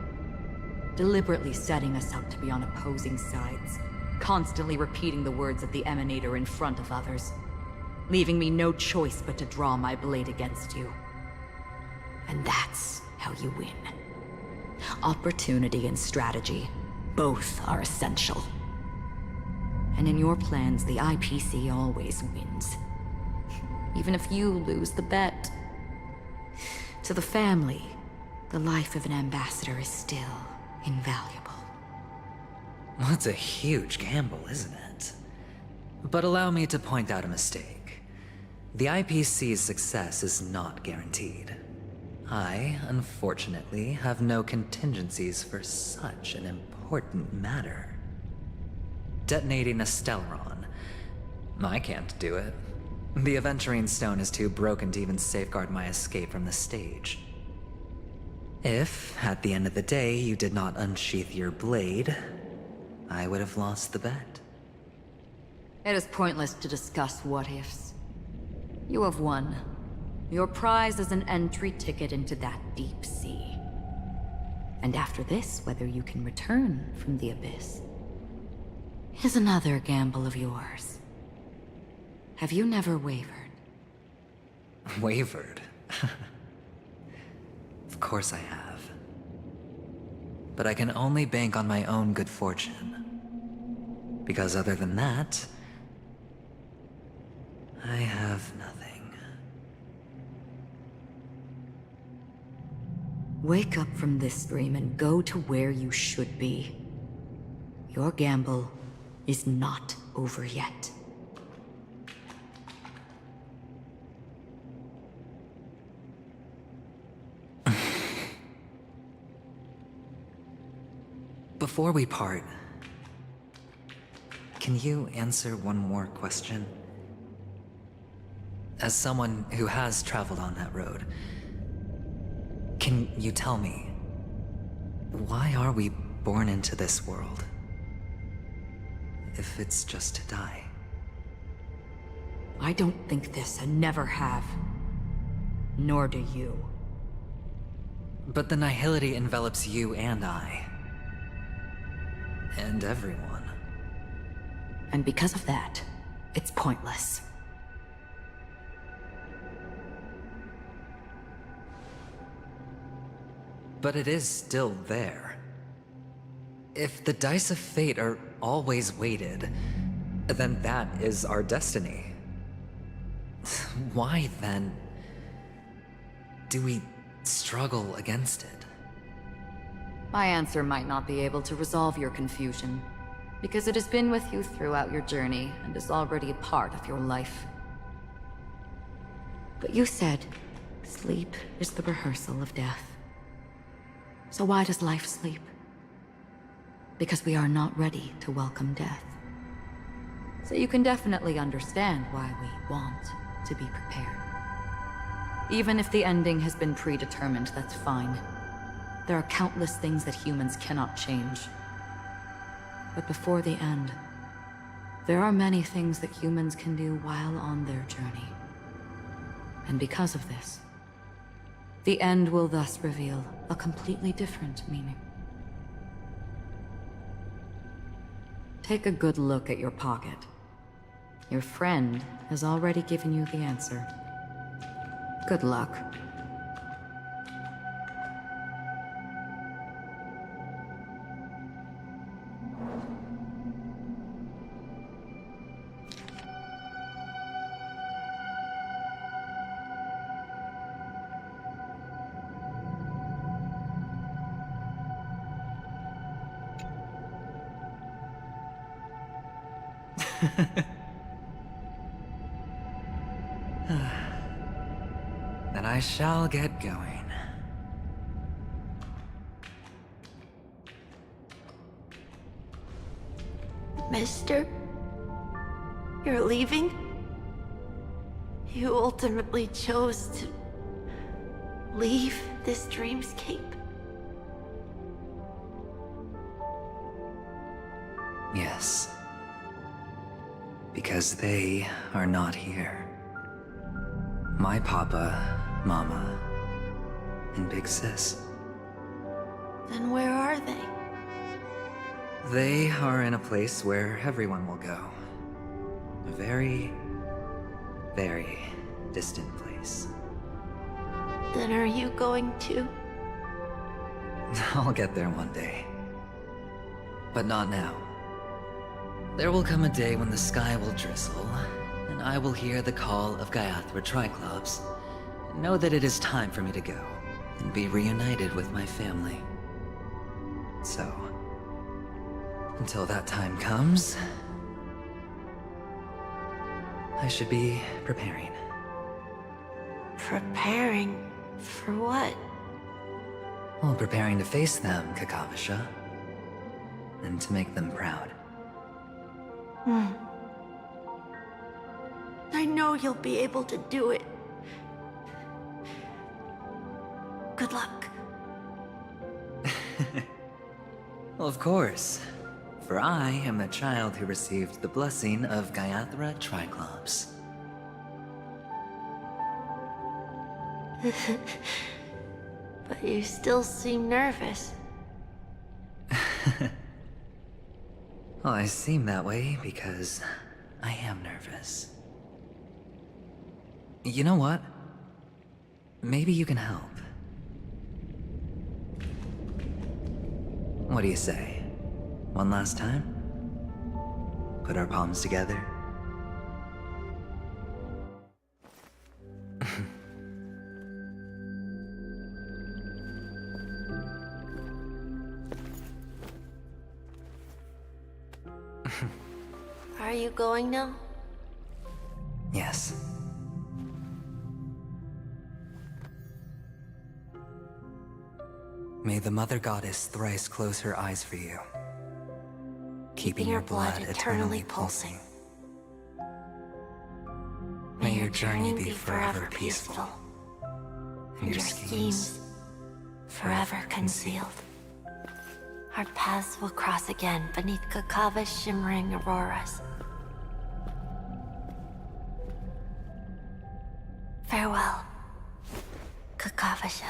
deliberately setting us up to be on opposing sides, constantly repeating the words of the Emanator in front of others, leaving me no choice but to draw my blade against you. And that's how you win. Opportunity and strategy, both are essential. And in your plans, the IPC always wins. Even if you lose the bet. To the family, the life of an ambassador is still invaluable. Well, it's a huge gamble, isn't it? But allow me to point out a mistake. The IPC's success is not guaranteed. I, unfortunately, have no contingencies for such an important matter. Detonating a Stellaron. I can't do it. The Aventurine Stone is too broken to even safeguard my escape from the stage. If, at the end of the day, you did not unsheath your blade, I would have lost the bet. It is pointless to discuss what-ifs. You have won. Your prize is an entry ticket into that deep sea. And after this, whether you can return from the abyss is another gamble of yours. Have you never wavered? Wavered? Of course I have. But I can only bank on my own good fortune. Because other than that, I have nothing. Wake up from this dream and go to where you should be. Your gamble is not over yet. Before we part, can you answer one more question? As someone who has traveled on that road, can you tell me, why are we born into this world? If it's just to die. I don't think this and never have. Nor do you. But the nihility envelops you and I. And everyone. And because of that, it's pointless. But it is still there. If the dice of fate are always weighted, then that is our destiny. Why, then, do we struggle against it? My answer might not be able to resolve your confusion, because it has been with you throughout your journey and is already a part of your life. But you said, sleep is the rehearsal of death. So why does life sleep? Because we are not ready to welcome death. So you can definitely understand why we want to be prepared. Even if the ending has been predetermined, that's fine. There are countless things that humans cannot change. But before the end, there are many things that humans can do while on their journey. And because of this, the end will thus reveal a completely different meaning. Take a good look at your pocket. Your friend has already given you the answer. Good luck. Then I shall get going. Mister? You're leaving? You ultimately chose to leave this dreamscape? Yes. Because they are not here. My papa, mama, and big sis. Then where are they? They are in a place where everyone will go. A very, very distant place. Then are you going to? I'll get there one day. But not now. There will come a day when the sky will drizzle, and I will hear the call of Gaiathra Triclops, and know that it is time for me to go, and be reunited with my family. So, until that time comes, I should be preparing. Preparing? For what? Well, preparing to face them, Kakavasha. And to make them proud. I know you'll be able to do it. Good luck. Well, of course. For I am the child who received the blessing of Gaiathra Triclops. But you still seem nervous. Well, I seem that way because I am nervous. You know what? Maybe you can help. What do you say? One last time? Put our palms together? Are you going now? Yes. May the Mother Goddess thrice close her eyes for you, keeping your blood eternally pulsing. May your journey be forever peaceful, and your schemes forever concealed. Our paths will cross again beneath Kakava's shimmering auroras. Farewell, Kakavasha.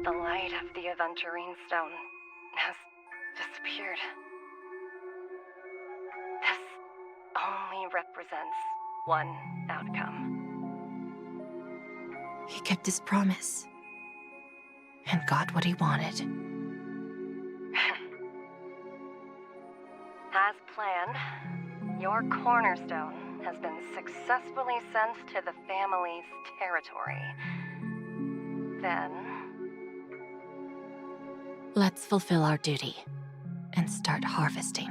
The light of the Aventurine Stone has disappeared. This only represents one outcome. He kept his promise. And got what he wanted. As planned, your cornerstone has been successfully sent to the family's territory. Then... Let's fulfill our duty and start harvesting.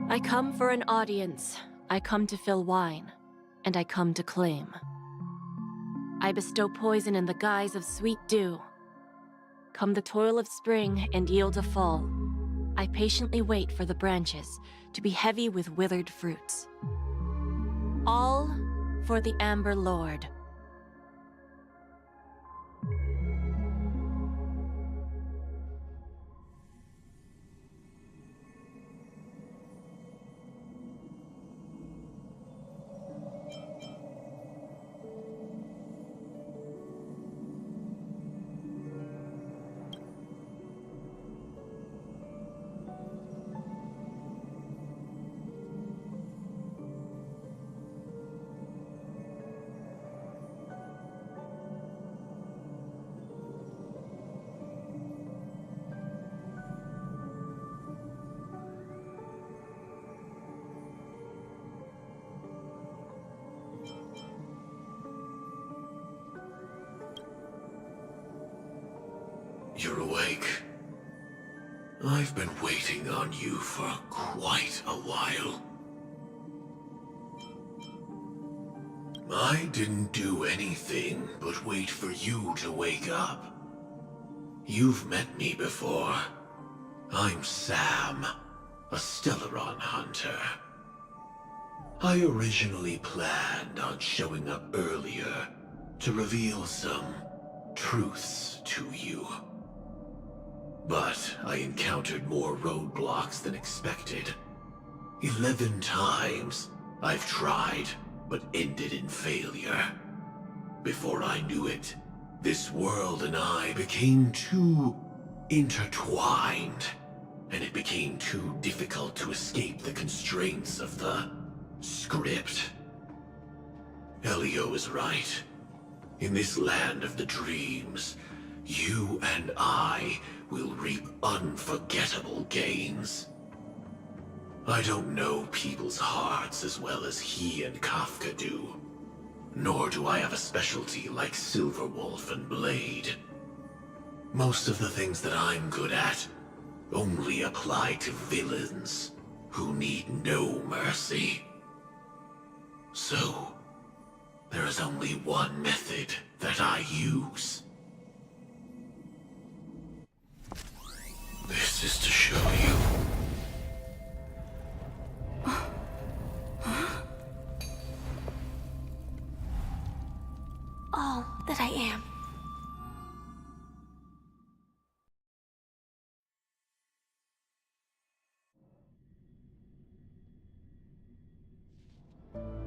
I come for an audience. I come to fill wine, and I come to claim. I bestow poison in the guise of sweet dew. Come the toil of spring and yield a fall. I patiently wait for the branches to be heavy with withered fruits. All for the Amber Lord. You're awake. I've been waiting on you for quite a while. I didn't do anything but wait for you to wake up. You've met me before. I'm Sam, a Stellaron hunter. I originally planned on showing up earlier to reveal some truths to you. But I encountered more roadblocks than expected. 11 times I've tried, but ended in failure. Before I knew it, this world and I became too intertwined, and it became too difficult to escape the constraints of the script. Elio is right. In this land of the dreams, you and I will reap unforgettable gains. I don't know people's hearts as well as he and Kafka do. Nor do I have a specialty like Silverwolf and Blade. Most of the things that I'm good at only apply to villains who need no mercy. So, there is only one method that I use. This is to show you. All that I am.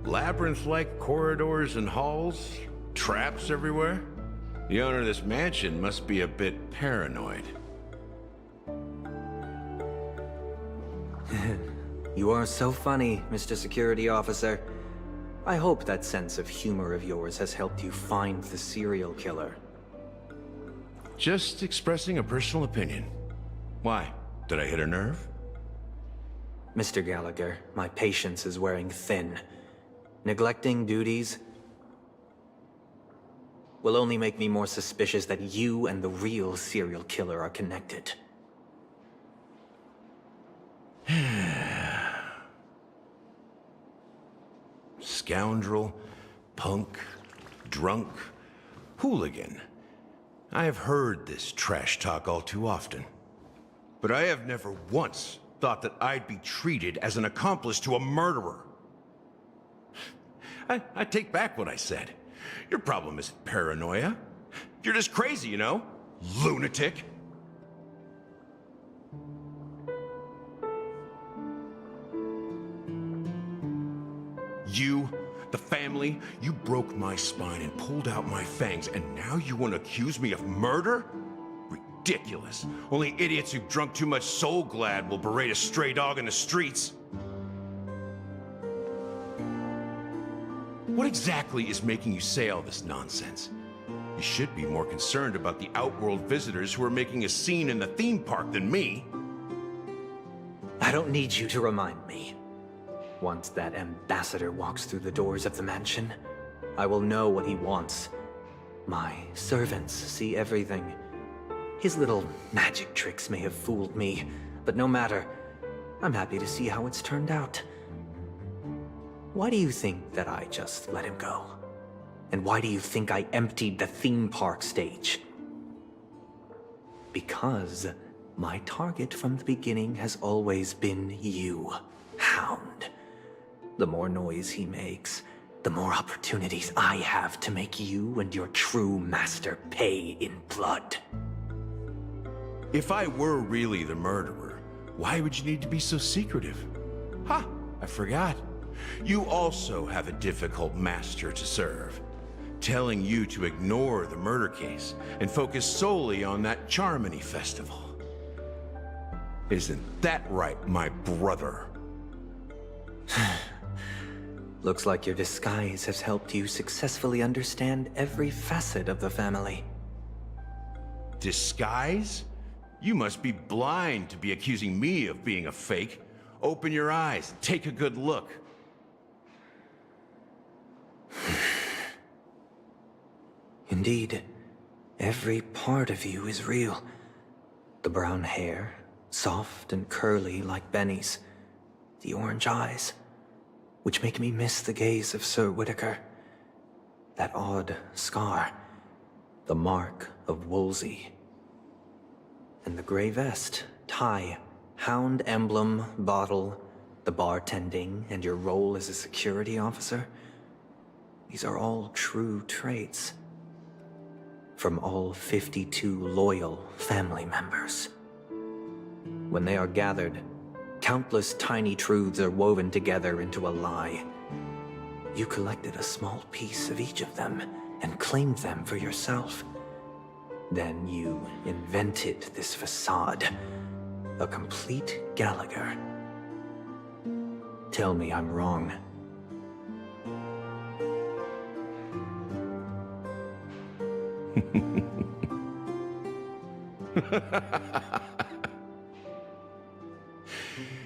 Labyrinth-like corridors and halls? Traps everywhere? The owner of this mansion must be a bit paranoid. You are so funny, Mr. Security Officer. I hope that sense of humor of yours has helped you find the serial killer. Just expressing a personal opinion. Why? Did I hit a nerve? Mr. Gallagher, my patience is wearing thin. Neglecting duties will only make me more suspicious that you and the real serial killer are connected. Scoundrel, punk, drunk, hooligan. I have heard this trash talk all too often. But I have never once thought that I'd be treated as an accomplice to a murderer. I take back what I said. Your problem isn't paranoia. You're just crazy, you know? Lunatic. You, the family, you broke my spine and pulled out my fangs, and now you want to accuse me of murder? Ridiculous. Only idiots who've drunk too much Soul Glad will berate a stray dog in the streets. What exactly is making you say all this nonsense? You should be more concerned about the Outworld visitors who are making a scene in the theme park than me. I don't need you to remind me. Once that ambassador walks through the doors of the mansion, I will know what he wants. My servants see everything. His little magic tricks may have fooled me, but no matter. I'm happy to see how it's turned out. Why do you think that I just let him go? And why do you think I emptied the theme park stage? Because my target from the beginning has always been you, Hound. The more noise he makes, the more opportunities I have to make you and your true master pay in blood. If I were really the murderer, why would you need to be so secretive? Ha! I forgot. You also have a difficult master to serve, telling you to ignore the murder case and focus solely on that Charmony festival. Isn't that right, my brother? Looks like your disguise has helped you successfully understand every facet of the family. Disguise? You must be blind to be accusing me of being a fake. Open your eyes and take a good look. Indeed, every part of you is real. The brown hair, soft and curly like Benny's. The orange eyes, which make me miss the gaze of Sir Whitaker. That odd scar, the mark of Wolsey. And the gray vest, tie, hound emblem, bottle, the bartending, and your role as a security officer. These are all true traits. From all 52 loyal family members. When they are gathered, countless tiny truths are woven together into a lie. You collected a small piece of each of them and claimed them for yourself. Then you invented this facade, a complete Gallagher. Tell me I'm wrong.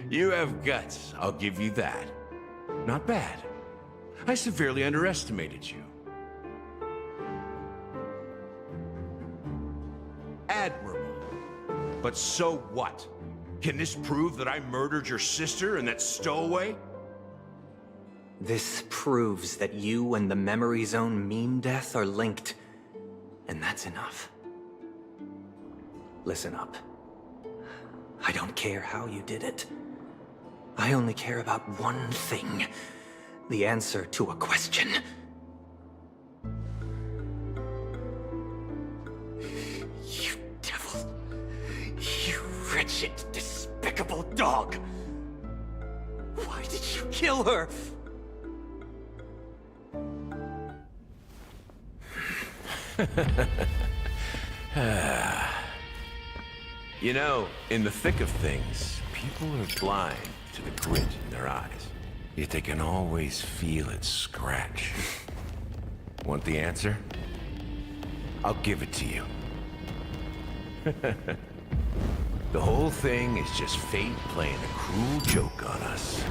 You have guts, I'll give you that. Not bad. I severely underestimated you. Admirable. But so what? Can this prove that I murdered your sister and that stowaway? This proves that you and the Memory Zone meme death are linked. And that's enough. Listen up. I don't care how you did it. I only care about one thing. The answer to a question. You devil. You wretched, despicable dog. Why did you kill her? You know, in the thick of things, people are blind to the grit in their eyes. Yet they can always feel it scratch. Want the answer? I'll give it to you. The whole thing is just fate playing a cruel joke on us.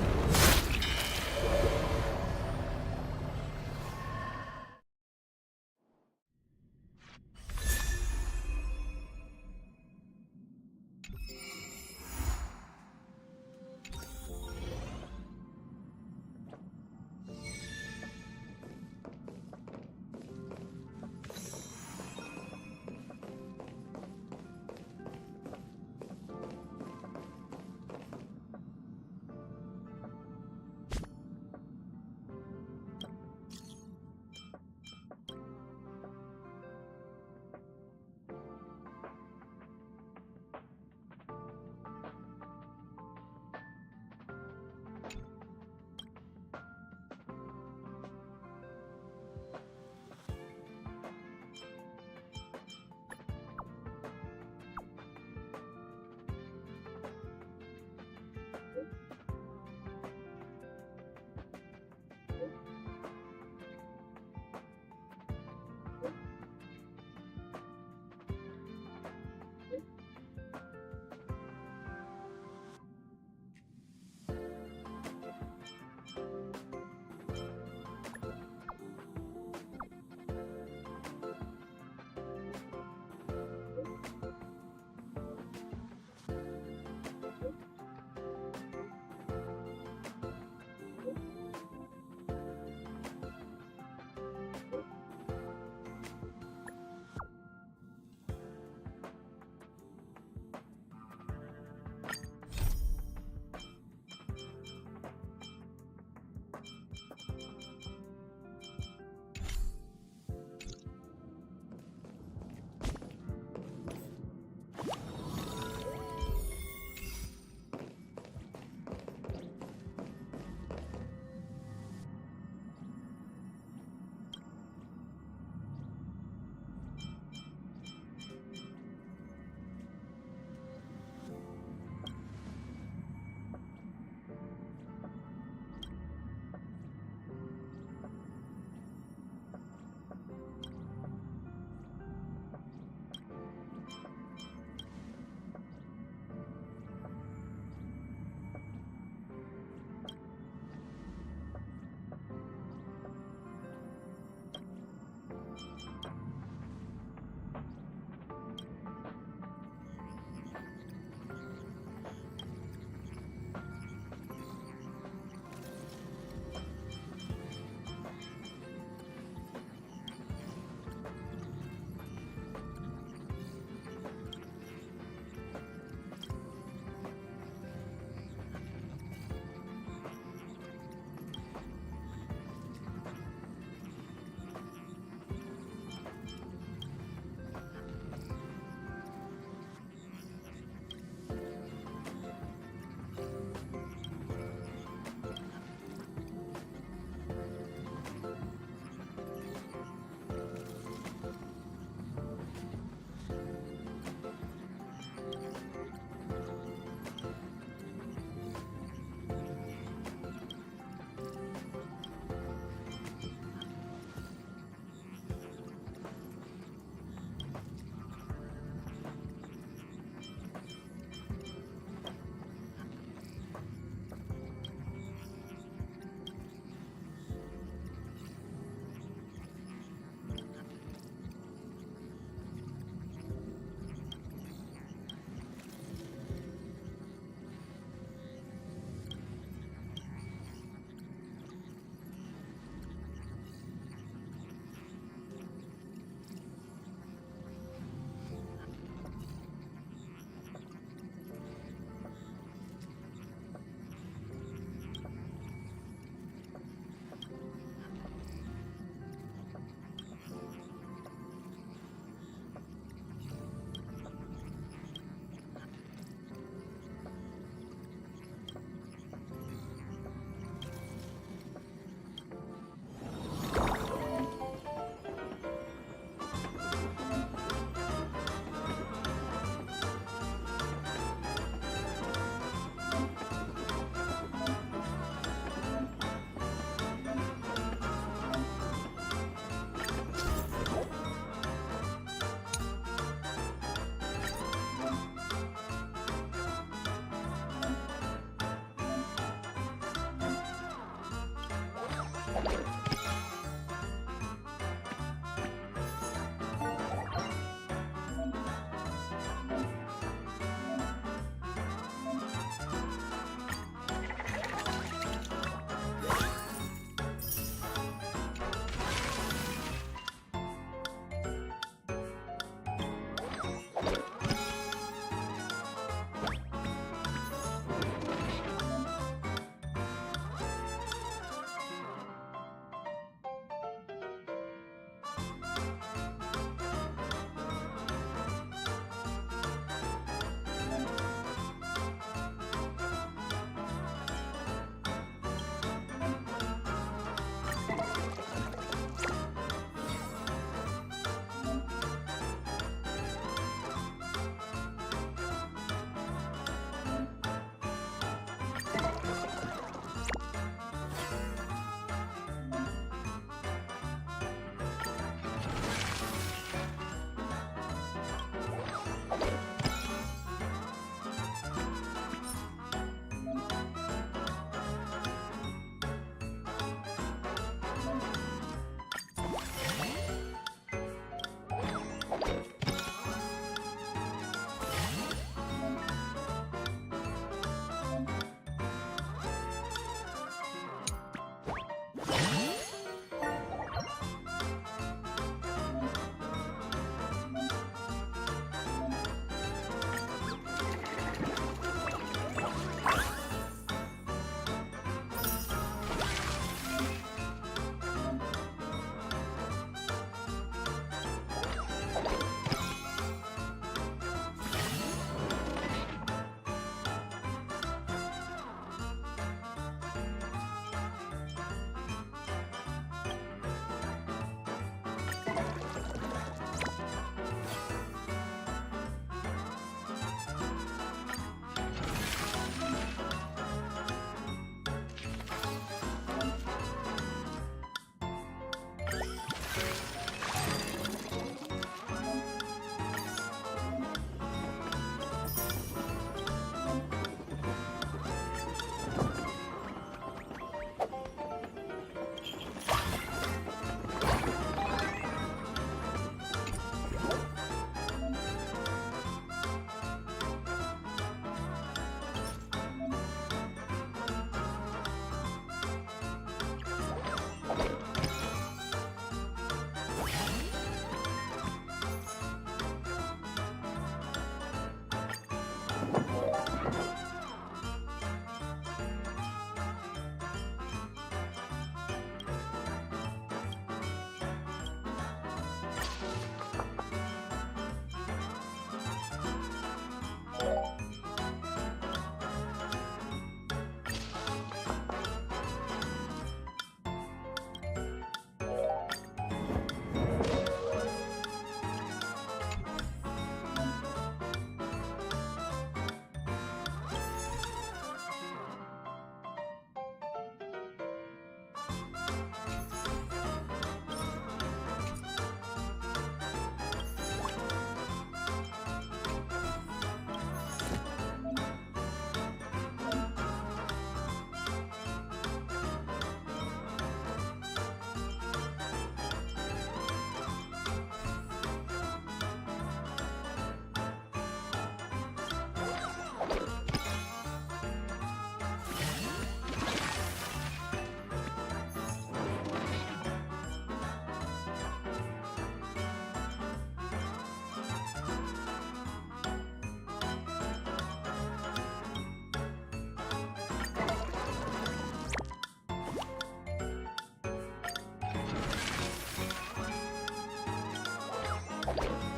Bye.